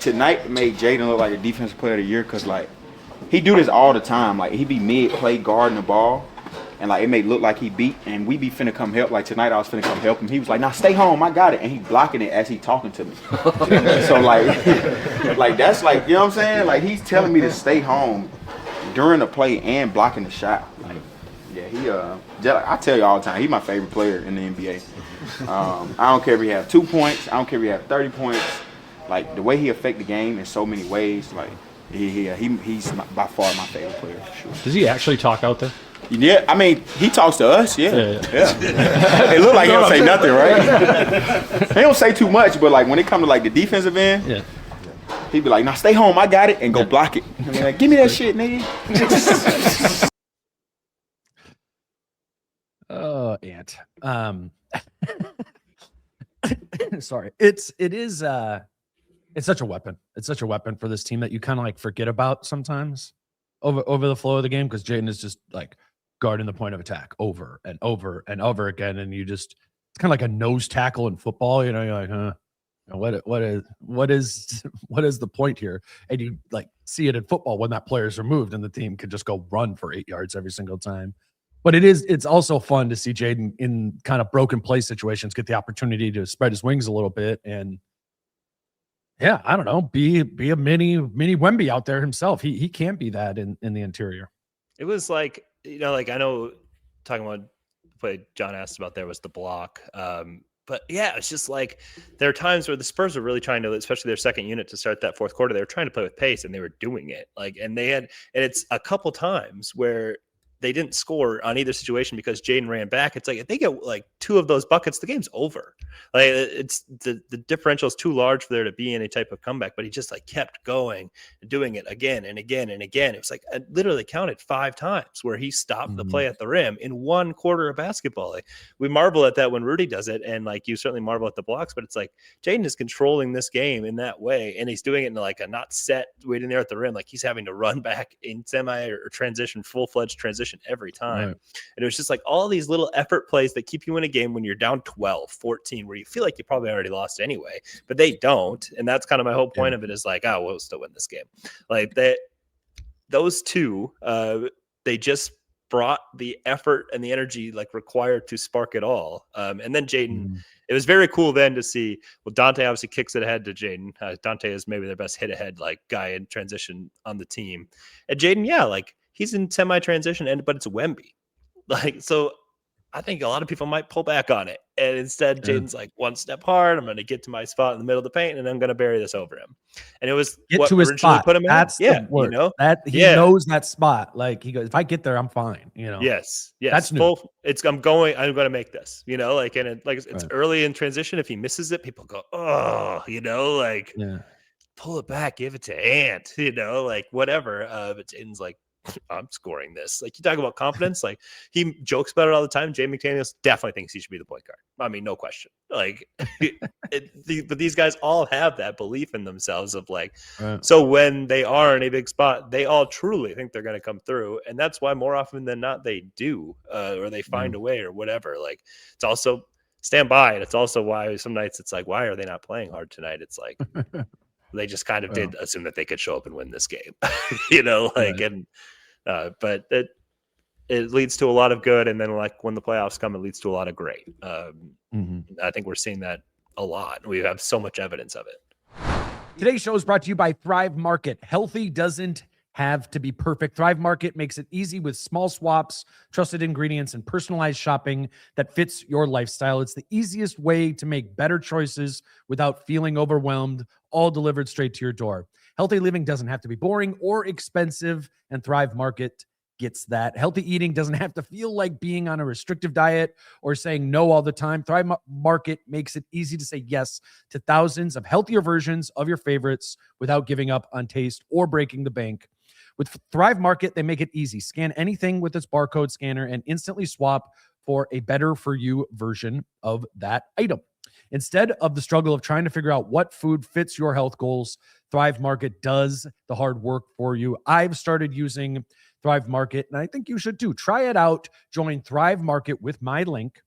tonight made Jaden look like a defensive player of the year because, like, he do this all the time. Like, he be mid-play guarding the ball, and like it may look like he beat, and we be finna come help. Like tonight, I was finna come help him. He was like, "Nah, stay home, I got it," and he blocking it as he talking to me. So like that's like, you know what I'm saying? Like he's telling me to stay home during the play and blocking the shot. Like, yeah, I tell you all the time, he's my favorite player in the NBA. I don't care if he has 2 points. I don't care if he has 30 points. Like the way he affect the game in so many ways. Like he's by far my favorite player for sure. Does he actually talk out there? Yeah, I mean, he talks to us, yeah. It look like he don't say nothing, right? He don't say too much, but like when it comes to like the defensive end, he'd be like, "Nah, stay home, I got it," and go block it. I mean, like, give me that shit, nigga. Oh, Ant. Sorry. It's such a weapon. It's such a weapon for this team that you kind of like forget about sometimes over the flow of the game because Jaden is just like guarding the point of attack over and over and over again, and it's kind of like a nose tackle in football. You're like, huh? What is the point here? And you like see it in football when that player is removed and the team can just go run for 8 yards every single time. But it's also fun to see Jaden in kind of broken play situations get the opportunity to spread his wings a little bit and yeah, I don't know, be a mini Wemby out there himself. He can be that in the interior. It was like, like I know talking about the play John asked about there was the block. But yeah, it's just like there are times where the Spurs were really trying to, especially their second unit to start that fourth quarter, they were trying to play with pace and they were doing it. And it's a couple times where they didn't score on either situation because Jaden ran back. It's like if they get like 2 of those buckets, the game's over. Like it's the differential is too large for there to be any type of comeback. But he just like kept going and doing it again and again and again. It was like I literally counted 5 times where he stopped the play at the rim in 1 quarter of basketball. Like we marvel at that when Rudy does it, and like you certainly marvel at the blocks. But it's like Jaden is controlling this game in that way, and he's doing it in like a not set waiting there at the rim. Like he's having to run back in semi or transition, full-fledged transition every time. Right. And it was just like all these little effort plays that keep you in a game when you're down 12, 14, where you feel like you probably already lost anyway, but they don't. And that's kind of my whole point of it is like, oh, we'll still win this game. Like those 2, they just brought the effort and the energy like required to spark it all. And then Jaden, it was very cool then to see, well, Dante obviously kicks it ahead to Jaden. Dante is maybe their best hit ahead like guy in transition on the team. And Jaden, yeah, like he's in semi-transition, but it's Wemby. Like, so I think a lot of people might pull back on it. And instead, Jaden's like 1 step hard. I'm going to get to my spot in the middle of the paint, and I'm going to bury this over him. And it was get what to his originally spot. Put him in. That's the word. You know, that he knows that spot. Like he goes, if I get there, I'm fine. You know. Yes. That's new. I'm going to make this. You know, like, and it's early in transition. If he misses it, people go, oh, you know, like pull it back, give it to Ant. You know, like whatever. But Jaden's like, I'm scoring this. Like you talk about confidence, like he jokes about it all the time. Jay McDaniels definitely thinks he should be the point guard. I mean, no question. Like, but these guys all have that belief in themselves of like, so when they are in a big spot, they all truly think they're going to come through. And that's why more often than not, they do, or they find a way or whatever. Like it's also stand by. And it's also why some nights it's like, why are they not playing hard tonight? It's like, they just kind of did assume that they could show up and win this game, you know, like, and, but it leads to a lot of good. And then like when the playoffs come, it leads to a lot of great. I think we're seeing that a lot. We have so much evidence of it. Today's show is brought to you by Thrive Market. Healthy doesn't have to be perfect. Thrive Market makes it easy with small swaps, trusted ingredients, and personalized shopping that fits your lifestyle. It's the easiest way to make better choices without feeling overwhelmed, all delivered straight to your door. Healthy living doesn't have to be boring or expensive, and Thrive Market gets that. Healthy eating doesn't have to feel like being on a restrictive diet or saying no all the time. Thrive Market makes it easy to say yes to thousands of healthier versions of your favorites without giving up on taste or breaking the bank. With Thrive Market, they make it easy. Scan anything with its barcode scanner and instantly swap for a better for you version of that item. Instead of the struggle of trying to figure out what food fits your health goals, Thrive Market does the hard work for you. I've started using Thrive Market, and I think you should too. Try it out. Join Thrive Market with my link,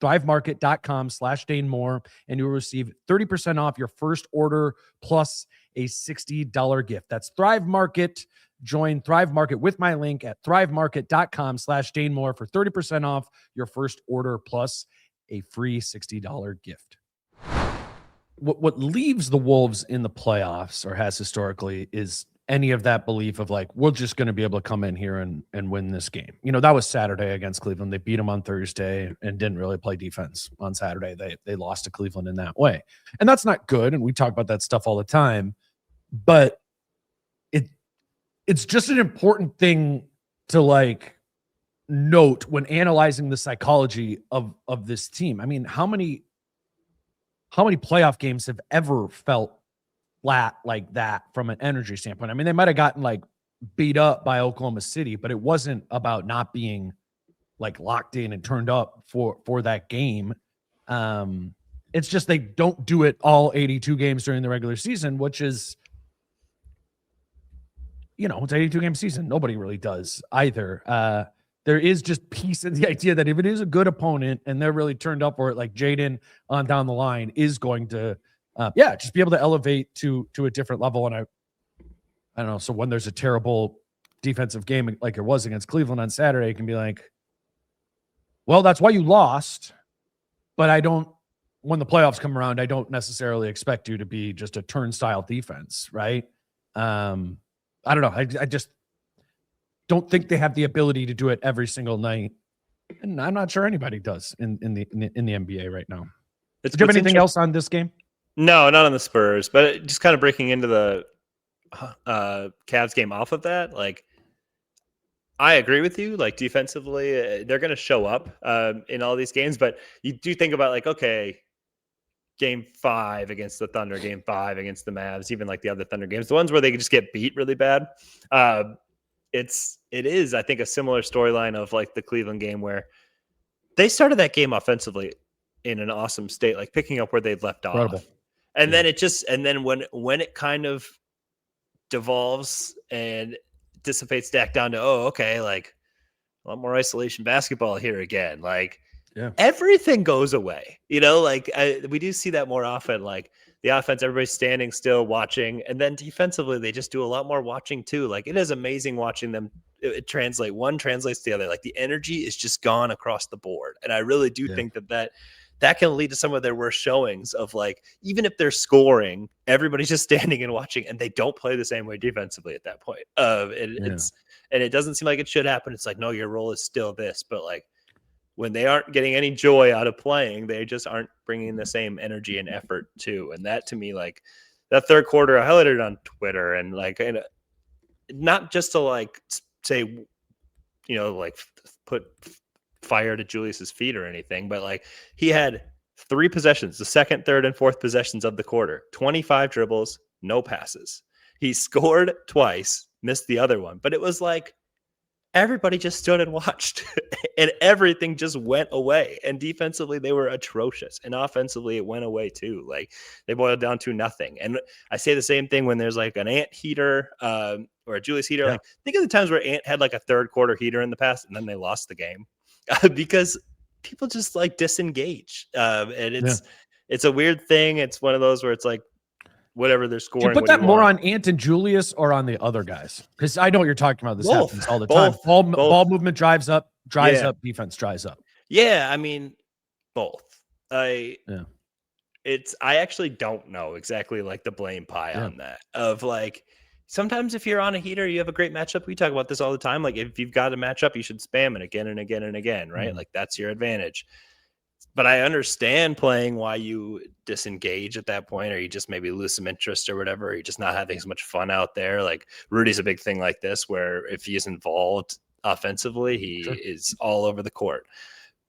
thrivemarket.com/DaneMoore, and you'll receive 30% off your first order plus a $60 gift. That's Thrive Market. Join Thrive Market with my link at thrivemarket.com/DaneMoore for 30% off your first order plus a free $60 gift. What leaves the Wolves in the playoffs, or has historically, is any of that belief of like, we're just going to be able to come in here and win this game. You know, that was Saturday against Cleveland. They beat them on Thursday and didn't really play defense on Saturday. They lost to Cleveland in that way. And that's not good. And we talk about that stuff all the time, but it's just an important thing to like note when analyzing the psychology of this team. I mean, how many playoff games have ever felt flat like that from an energy standpoint? I mean, they might have gotten like beat up by Oklahoma City, but it wasn't about not being like locked in and turned up for that game. It's just they don't do it all 82 games during the regular season, which is, you know, it's an 82 game season. Nobody really does either. There is just peace in the idea that if it is a good opponent and they're really turned up for it, like Jaden on down the line is going to, just be able to elevate to a different level. And I don't know. So when there's a terrible defensive game like it was against Cleveland on Saturday, it can be like, well, that's why you lost. But when the playoffs come around, I don't necessarily expect you to be just a turnstile defense, right? I don't know. I just don't think they have the ability to do it every single night, and I'm not sure anybody does in the NBA right now. Did you have anything else on this game? No, not on the Spurs, but just kind of breaking into the Cavs game off of that. Like, I agree with you. Like, defensively, they're going to show up in all these games, but you do think about like, okay, game 5 against the Thunder, game 5 against the Mavs, even like the other Thunder games, the ones where they just get beat really bad. It is, I think, a similar storyline of like the Cleveland game where they started that game offensively in an awesome state, like picking up where they'd left off. And then when it kind of devolves and dissipates back down to, oh, okay, like a lot more isolation basketball here again. Like everything goes away, like we do see that more often, like the offense, everybody's standing still watching. And then defensively, they just do a lot more watching too. Like it is amazing watching them. It translates to the other. Like the energy is just gone across the board. And I really do think that can lead to some of their worst showings of like, even if they're scoring, everybody's just standing and watching and they don't play the same way defensively at that point. And it doesn't seem like it should happen. It's like, no, your role is still this, but like when they aren't getting any joy out of playing, they just aren't bringing the same energy and effort too. And that to me, like that third quarter, I highlighted it on Twitter and like, not just to like say, like put fire to Julius's feet or anything, but like he had 3 possessions, the second, third, and fourth possessions of the quarter, 25 dribbles, no passes. He scored twice, missed the other one, but it was like everybody just stood and watched and everything just went away. And defensively, they were atrocious. And offensively, it went away too. Like they boiled down to nothing. And I say the same thing when there's like an Ant heater or a Julius heater. Like think of the times where Ant had like a third quarter heater in the past and then they lost the game. Because people just like disengage. And it's a weird thing. It's one of those where it's like, whatever they're scoring. Do you put that more on Ant and Julius or on the other guys? Because I know what you're talking about. This happens all the time. Ball movement dries up, defense dries up. Yeah, I mean, both. I actually don't know exactly like the blame pie on that. Of like, sometimes if you're on a heater, you have a great matchup. We talk about this all the time. Like if you've got a matchup, you should spam it again and again and again, right? Like that's your advantage. But I understand playing why you disengage at that point, or you just maybe lose some interest or whatever, or you're just not having as much fun out there. Like Rudy's a big thing like this, where if he is involved offensively, he is all over the court.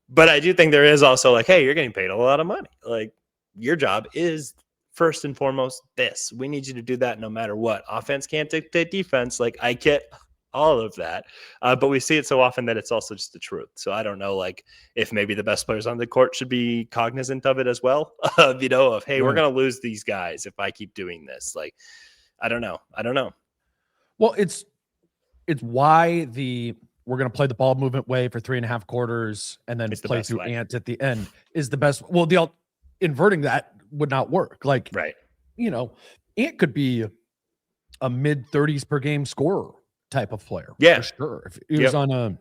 But I do think there is also like, hey, you're getting paid a lot of money. Like your job is first and foremost this. We need you to do that no matter what. Offense can't dictate defense. Like I get all of that. But we see it so often that it's also just the truth. So I don't know, like if maybe the best players on the court should be cognizant of it as well. Of, hey, we're going to lose these guys if I keep doing this. Like, I don't know. Well, it's why we're going to play the ball movement way for 3.5 quarters and then play through Ant at the end is the best. Well, inverting that would not work. Like, right. Ant could be a mid-30s per game scorer type of player. Yeah, for sure. If he was on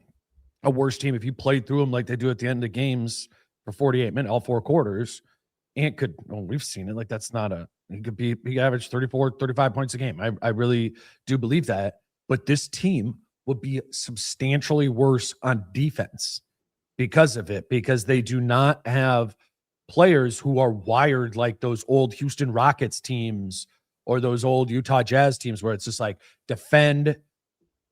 a worse team, if you played through him like they do at the end of games for 48 minutes, all 4 quarters, Ant could, we've seen it. Like that's not he averaged 34, 35 points a game. I really do believe that. But this team would be substantially worse on defense because of it, because they do not have players who are wired like those old Houston Rockets teams or those old Utah Jazz teams where it's just like defend.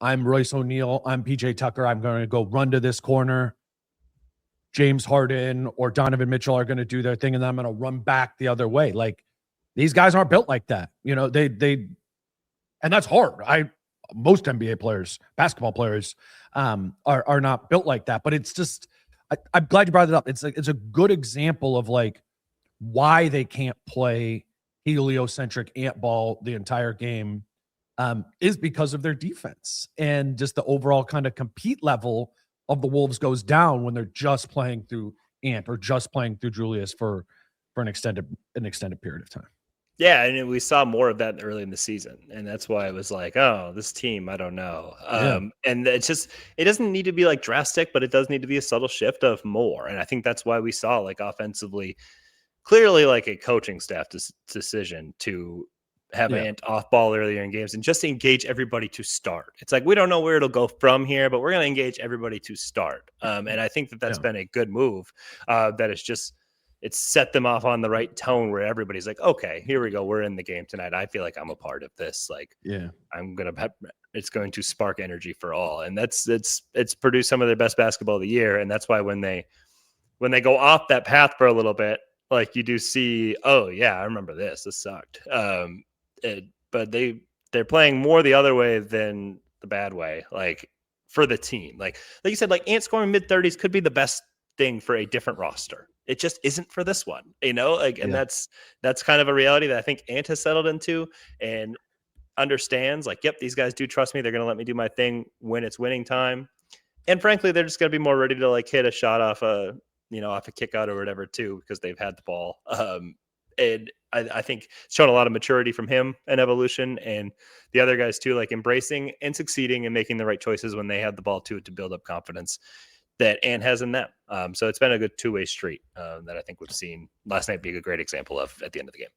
I'm Royce O'Neal. I'm PJ Tucker. I'm going to go run to this corner. James Harden or Donovan Mitchell are going to do their thing, and then I'm going to run back the other way. Like these guys aren't built like that. And that's hard. Most NBA players, basketball players, are not built like that. But it's just, I'm glad you brought it up. It's a good example of like why they can't play heliocentric ant ball the entire game. Is because of their defense and just the overall kind of compete level of the Wolves goes down when they're just playing through Ant or just playing through Julius for an extended period of time. Yeah, and we saw more of that early in the season, and that's why it was like, oh, this team, I don't know. And it's just, it doesn't need to be like drastic, but it does need to be a subtle shift of more. And I think that's why we saw like offensively, clearly like a coaching staff decision to have Ant off ball earlier in games and just engage everybody to start. It's like, we don't know where it'll go from here, but we're going to engage everybody to start. And I think that's been a good move. That is just it's set them off on the right tone where everybody's like, okay, here we go. We're in the game tonight. I feel like I'm a part of this. Like, yeah, it's going to spark energy for all. And it's produced some of their best basketball of the year. And that's why when they go off that path for a little bit, like you do see, oh yeah, I remember this sucked. But they're playing more the other way than the bad way. Like for the team, like you said, like Ant scoring mid-30s could be the best thing for a different roster. It just isn't for this one, like, and that's kind of a reality that I think Ant has settled into and understands, like, yep, these guys do trust me. They're going to let me do my thing when it's winning time. And frankly, they're just going to be more ready to like hit a shot off a kick out or whatever too, because they've had the ball. And I think it's shown a lot of maturity from him and evolution, and the other guys too, like embracing and succeeding and making the right choices when they had the ball too, to build up confidence that Ant has in them. So it's been a good two-way street that I think we've seen last night being a great example of at the end of the game.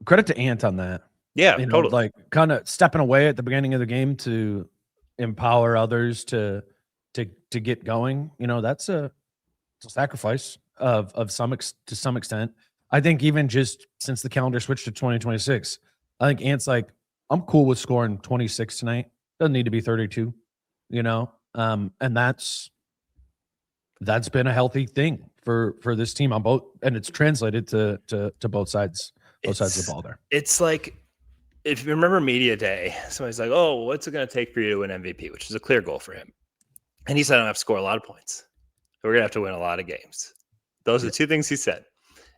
Credit to Ant on that. Yeah, totally. Like kind of stepping away at the beginning of the game to empower others to get going. That's a sacrifice to some extent. I think even just since the calendar switched to 2026, I think Ant's like, I'm cool with scoring 26 tonight. Doesn't need to be 32, and that's been a healthy thing for this team on both, and it's translated to both sides of the ball there. It's like, if you remember media day, somebody's like, oh, what's it going to take for you to win MVP, which is a clear goal for him. And he said, I don't have to score a lot of points. We're going to have to win a lot of games. Those are the two things he said.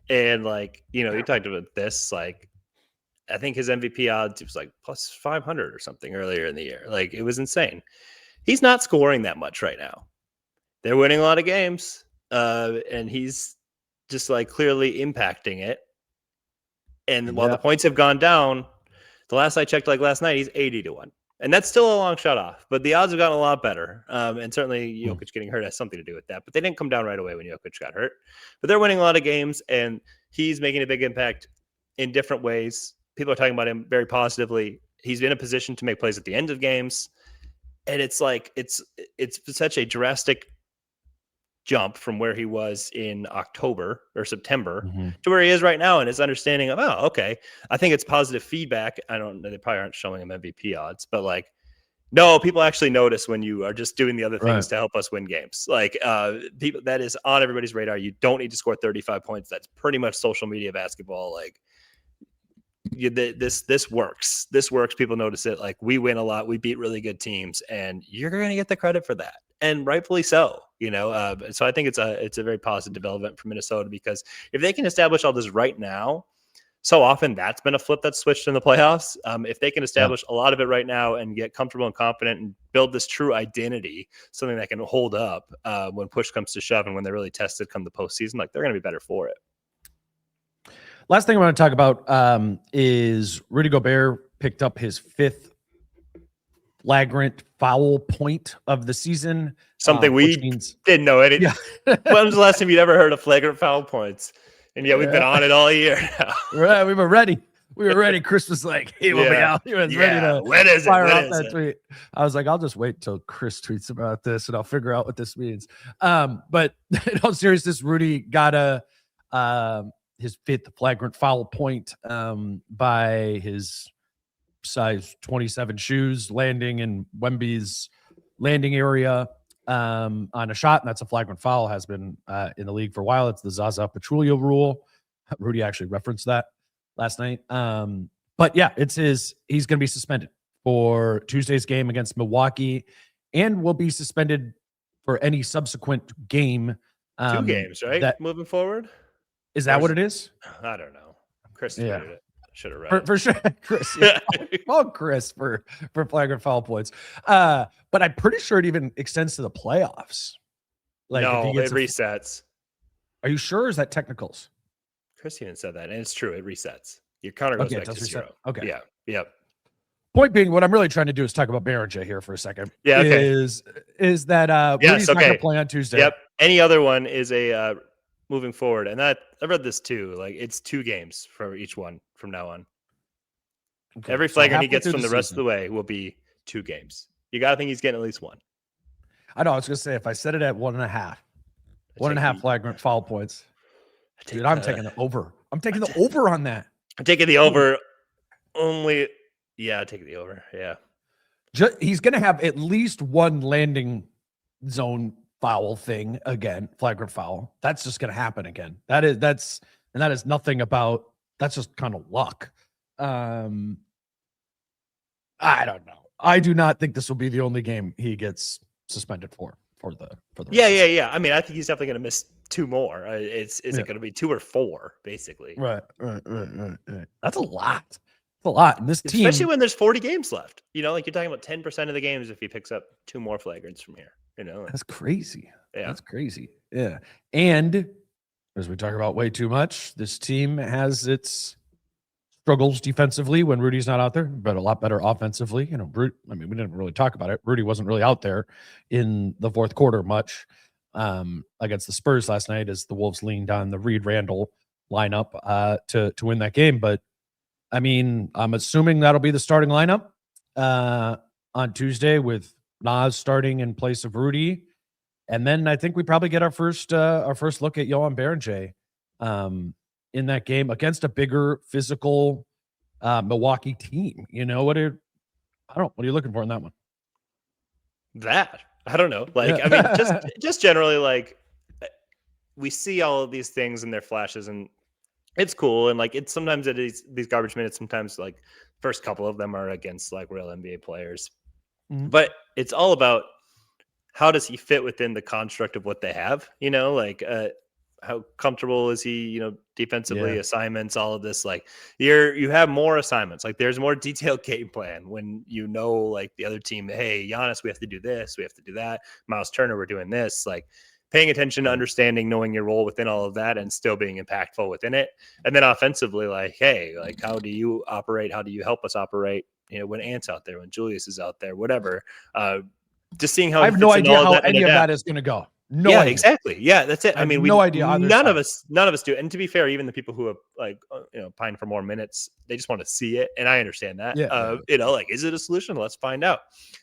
And like, you talked about this, like, I think his MVP odds, it was like plus 500 or something earlier in the year. Like, it was insane. He's not scoring that much right now. They're winning a lot of games. And he's just like clearly impacting it. And while the points have gone down, the last I checked, like last night, he's 80-1. And that's still a long shot off, but the odds have gotten a lot better. And certainly Jokic getting hurt has something to do with that. But they didn't come down right away when Jokic got hurt. But they're winning a lot of games, and he's making a big impact in different ways. People are talking about him very positively. He's in a position to make plays at the end of games. And it's like, it's such a drastic jump from where he was in October or September to where he is right now, and his understanding of, oh, okay, I think it's positive feedback. I don't know, they probably aren't showing him MVP odds, but like, no, people actually notice when you are just doing the other things to help us win games. Like, people, that is on everybody's radar. You don't need to score 35 points. That's pretty much social media basketball. Like, this works. This works. People notice it. Like, we win a lot. We beat really good teams, and you're going to get the credit for that. And rightfully so, So I think it's a very positive development for Minnesota, because if they can establish all this right now, so often that's been a flip that's switched in the playoffs. If they can establish a lot of it right now and get comfortable and confident and build this true identity, something that can hold up when push comes to shove and when they're really tested come the postseason, like, they're going to be better for it. Last thing I want to talk about is Rudy Gobert picked up his 5th flagrant foul point of the season. Something we didn't know anything. Yeah. When was the last time you'd ever heard of flagrant foul points? And we've been on it all year now. Right, we were ready. Chris was like, "Hey, we'll be out." He was ready to fire off that tweet. I was like, "I'll just wait till Chris tweets about this, and I'll figure out what this means." But in all seriousness, Rudy got his 5th flagrant foul point by his size 27 shoes landing in Wemby's landing area on a shot, and that's a flagrant foul. Has been in the league for a while. It's the Zaza Pachulia rule. Rudy actually referenced that last night. But yeah, he's going to be suspended for Tuesday's game against Milwaukee, and will be suspended for any subsequent game. 2 games, right? Moving forward. Is that what it is? I don't know. Chris tweeted it. Should have read for sure, Chris. Yeah. Chris for flagrant foul points. But I'm pretty sure it even extends to the playoffs. Like, no, it resets. Are you sure? Or is that technicals? Chris even said that, and it's true. It resets. Your counter goes back to 0. Okay. Yeah. Yep. Point being, what I'm really trying to do is talk about Beringer here for a second. Yeah. Okay. Is that Rudy's not going to play on Tuesday? Yep. Any other one is a moving forward, and that I read this too. Like, it's 2 games for each one from now on. Okay. Every flagrant he gets from the rest of the way will be 2 games. You got to think he's getting at least 1. I know. I was going to say, if I set it at 1.5 flagrant foul points. Dude, I'm taking the over. I'm taking the over on that. I'm taking the over only. Yeah, I'm taking the over. Yeah. He's going to have at least one landing zone foul thing again, flagrant foul. That's just going to happen again. That is nothing about, that's just kind of luck. I don't know. I do not think this will be the only game he gets suspended for the Yeah. I mean, I think he's definitely going to miss 2 more. Is it going to be 2 or 4, basically? Right. That's a lot. It's a lot. And this team, especially when there's 40 games left. Like you're talking about 10% of the games if he picks up 2 more flagrants from here. That's crazy. Yeah, that's crazy. Yeah, and as we talk about way too much, this team has its struggles defensively when Rudy's not out there, but a lot better offensively. I mean, we didn't really talk about it. Rudy wasn't really out there in the fourth quarter much against the Spurs last night as the Wolves leaned on the Reed-Randall lineup to win that game. But, I mean, I'm assuming that'll be the starting lineup on Tuesday with Nas starting in place of Rudy. And then I think we probably get our first look at Johan Beringer in that game against a bigger physical Milwaukee team. What are you looking for in that one? That I don't know. Like, I mean, just generally, like, we see all of these things in their flashes, and it's cool. And like, it's sometimes it is these garbage minutes. Sometimes like first couple of them are against like real NBA players, but it's all about how does he fit within the construct of what they have. Like how comfortable is he? Defensively, assignments, all of this. Like you have more assignments. Like there's more detailed game plan when like the other team. Hey, Giannis, we have to do this. We have to do that. Miles Turner, we're doing this. Like paying attention to understanding, knowing your role within all of that and still being impactful within it. And then offensively, like, hey, like how do you operate? How do you help us operate? When Ant's out there, when Julius is out there, whatever. Just seeing how I have no idea how any of that is going to go. No idea. Exactly. Yeah, that's it. I mean, no idea. None of us do. And to be fair, even the people who have like, pine for more minutes, they just want to see it. And I understand that. Like, is it a solution? Let's find out.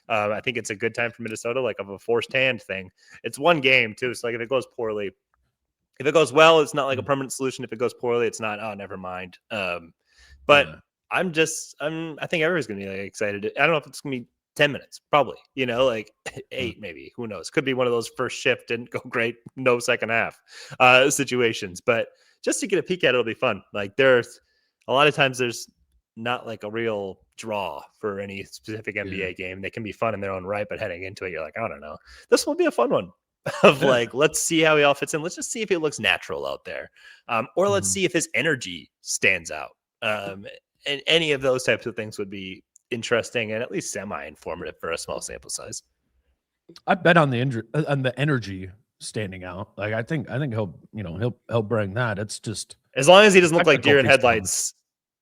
I think it's a good time for Minnesota, like of a forced hand thing. It's one game too. So like if it goes poorly, if it goes well, it's not like a permanent solution. If it goes poorly, it's not, oh, never mind. But I think everybody's going to be like excited. I don't know if it's going to be 10 minutes, probably, like 8, maybe, who knows? Could be one of those first shift didn't go great, no second half situations, but just to get a peek at it, it'll be fun. Like there's a lot of times there's not like a real draw for any specific NBA game. They can be fun in their own right, but heading into it, you're like, I don't know. This will be a fun one of like, let's see how he all fits in. Let's just see if he looks natural out there. Or let's see if his energy stands out. And any of those types of things would be interesting and at least semi-informative for a small sample size. I bet on the energy standing out. Like I think he'll bring that. It's just as long as he doesn't look like deer in headlights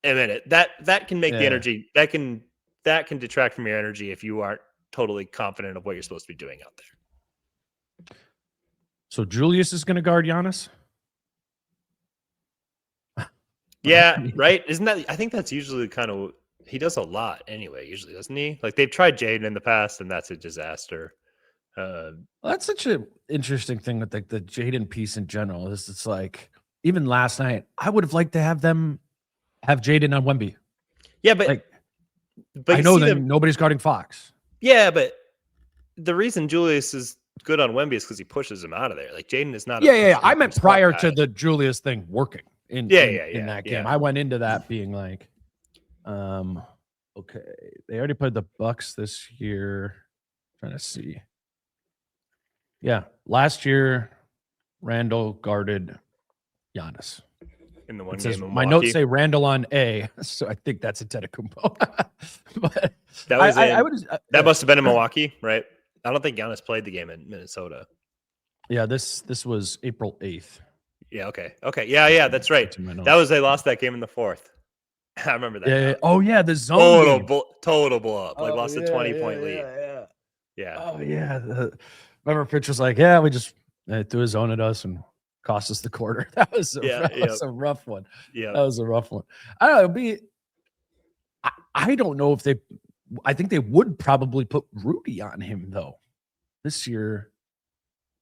a minute. That can make the energy that can detract from your energy if you aren't totally confident of what you're supposed to be doing out there. So Julius is going to guard Giannis. Yeah, right. Isn't that? I think that's usually kind of. He does a lot anyway, usually, doesn't he? Like they've tried Jaden in the past, and that's a disaster. That's such an interesting thing with like the Jaden piece in general. It's like even last night, I would have liked to have them have Jaden on Wemby. Yeah, but I know that nobody's guarding Fox. Yeah, but the reason Julius is good on Wemby is because he pushes him out of there. Like Jaden is not. Yeah. I meant prior to the Julius thing working in that game. Yeah. I went into that being like. Okay, they already played the Bucks this year. Trying to see. Yeah, last year Randall guarded Giannis in the one game. My notes say Randall on A, so I think that's Antetokounmpo. But that was that must have been in Milwaukee, right? I don't think Giannis played the game in Minnesota. Yeah, this was April 8th. Yeah. Okay. Yeah. That's right. That was they lost that game in the fourth. I remember that. Yeah. Oh yeah, the zone total blow up. Like lost a 20-point lead. Yeah. Oh yeah. Remember Fitch was like, yeah, we just threw a zone at us and cost us the quarter. That was a rough one. Yeah. That was a rough one. I don't know. I don't know if I think they would probably put Rudy on him though this year.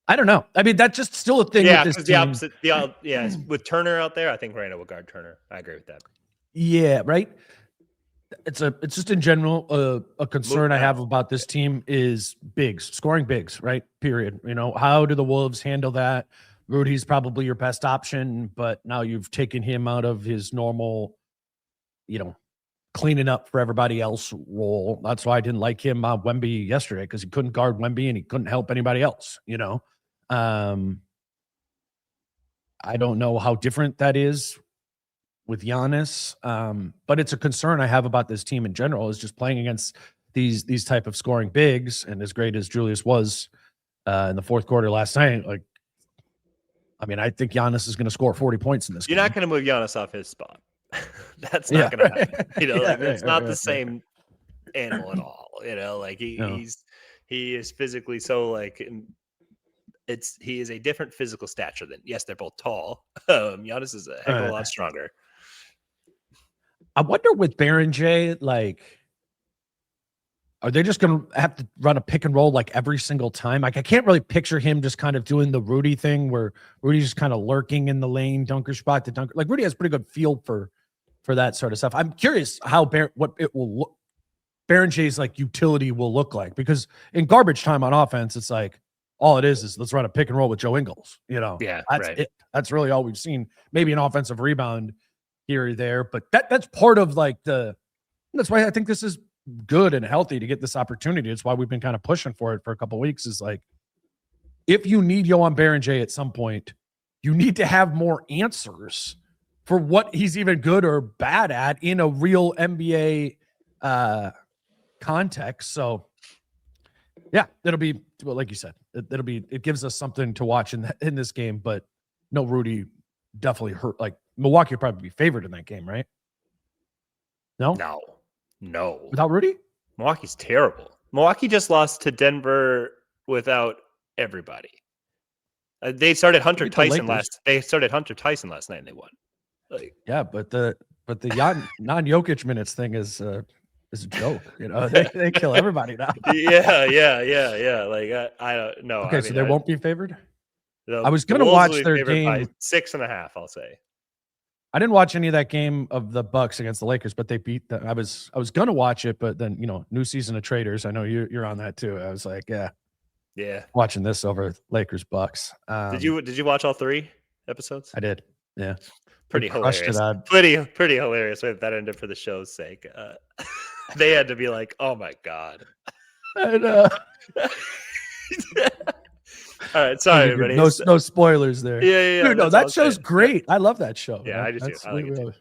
I don't know. I mean, that's just still a thing Yeah, with this because team. with Turner out there, I think Randall will guard Turner. I agree with that. Yeah, right. It's just in general a concern I have about this team is bigs, scoring bigs, right? Period. How do the Wolves handle that? Rudy's probably your best option, but now you've taken him out of his normal, cleaning up for everybody else role. That's why I didn't like him on Wemby yesterday, because he couldn't guard Wemby and he couldn't help anybody else. I don't know how different that is with Giannis, but it's a concern I have about this team in general, is just playing against these type of scoring bigs. And as great as Julius was in the fourth quarter last night, I think Giannis is going to score 40 points in this game. You're not going to move Giannis off his spot. That's not going to happen. It's not the same animal at all. He is physically so he is a different physical stature than, yes, they're both tall. Giannis is a heck of a lot stronger. I wonder with Beringer, are they just going to have to run a pick and roll every single time? I can't really picture him just kind of doing the Rudy thing where Rudy's just kind of lurking in the lane, dunker spot to dunker. Rudy has pretty good feel for that sort of stuff. I'm curious what it will look. Berenger's utility will look like, because in garbage time on offense, it's all it is let's run a pick and roll with Joe Ingles. Yeah, that's right. it. That's really all we've seen. Maybe an offensive rebound here or there, but that's part of that's why I think this is good and healthy to get this opportunity. It's why we've been kind of pushing for it for a couple of weeks, is if you need Johan Beringer at some point, you need to have more answers for what he's even good or bad at in a real NBA context. So yeah, it'll be, well, like you said, it gives us something to watch in this game, but no, Rudy definitely hurt. Milwaukee would probably be favored in that game, right? No. Without Rudy? Milwaukee's terrible. Milwaukee just lost to Denver without everybody. They started Hunter Tyson last night and they won. Yeah, but the non-Jokic minutes thing is a joke. They kill everybody now. Yeah. I don't know. Okay, so they won't be favored. I was going to watch their game by 6.5. I'll say. I didn't watch any of that game of the Bucks against the Lakers, but they beat them. I was going to watch it, but then new season of traders. I know you're on that too. I was yeah, watching this over Lakers Bucks. Did you watch all 3 episodes? I did. Yeah, pretty hilarious. Pretty hilarious way that ended for the show's sake. They had to be oh my god. I know. All right, sorry, everybody. No spoilers there. Yeah. Dude, no, that show's great. I love that show. Yeah, I do too. I like it too.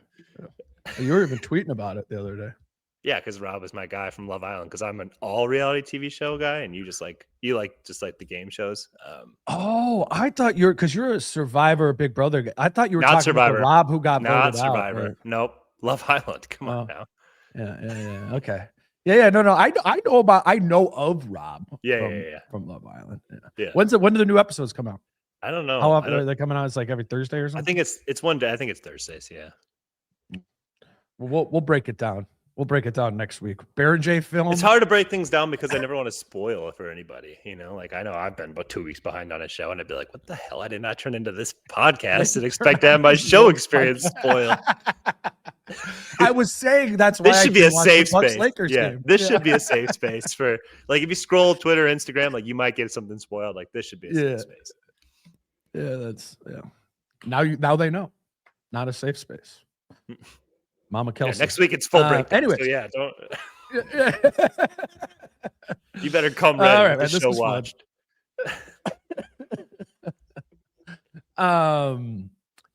You were even tweeting about it the other day. Yeah, because Rob is my guy from Love Island. Because I'm an all reality TV show guy, and you just like the game shows. I thought because you're a Survivor, Big Brother guy. I thought you were not talking Survivor. about Rob who got not voted Survivor. out. Right? Nope, Love Island. Come on now. Yeah. Okay. Yeah. No. I know of Rob. Yeah. From Love Island. Yeah. When do the new episodes come out? I don't know. How often are they coming out? It's every Thursday or something. I think it's one day. I think it's Thursdays. Yeah. We'll break it down. We'll break it down next week. Beringer film. It's hard to break things down because I never want to spoil it for anybody. I know I've been about 2 weeks behind on a show, and I'd be like, "What the hell? I did not turn into this podcast and expect to have my show experience spoiled." I was saying that's why this should be a safe space. Game. This should be a safe space for if you scroll Twitter, Instagram, you might get something spoiled. This should be a safe space. Yeah, Now they know, not a safe space. Mama Kelsey. Next week it's full break. Anyway, so don't. You better come ready. All right, with the show watched.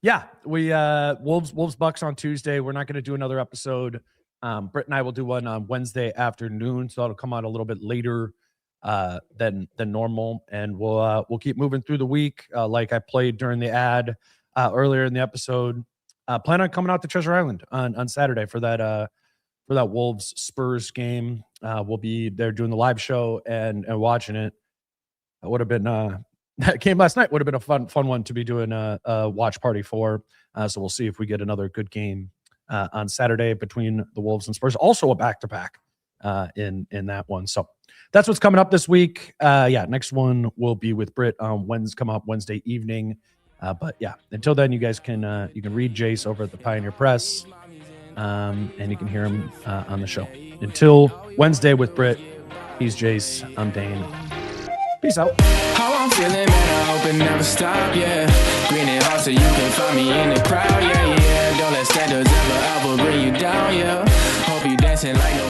Yeah, we Wolves Bucks on Tuesday. We're not going to do another episode. Britt and I will do one on Wednesday afternoon, so it'll come out a little bit later than normal, and we'll keep moving through the week. Like I played during the ad earlier in the episode. Plan on coming out to Treasure Island on Saturday for that Wolves Spurs game. We'll be there doing the live show and watching it. It would have been that game last night would have been a fun one to be doing a watch party for. So we'll see if we get another good game on Saturday between the Wolves and Spurs. Also a back-to-back in that one. So that's what's coming up this week. Next one will be with Britt on Wednesday evening. But yeah, until then, you guys can read Jace over at the Pioneer Press, and you can hear him on the show. Until Wednesday with Britt, he's Jace. I'm Dane. Peace out. How I'm feeling, man, I hope it never stop, yeah. Green and hot so you can find me in the crowd, yeah. Don't let standards ever bring you down, yeah. Hope you dancing like no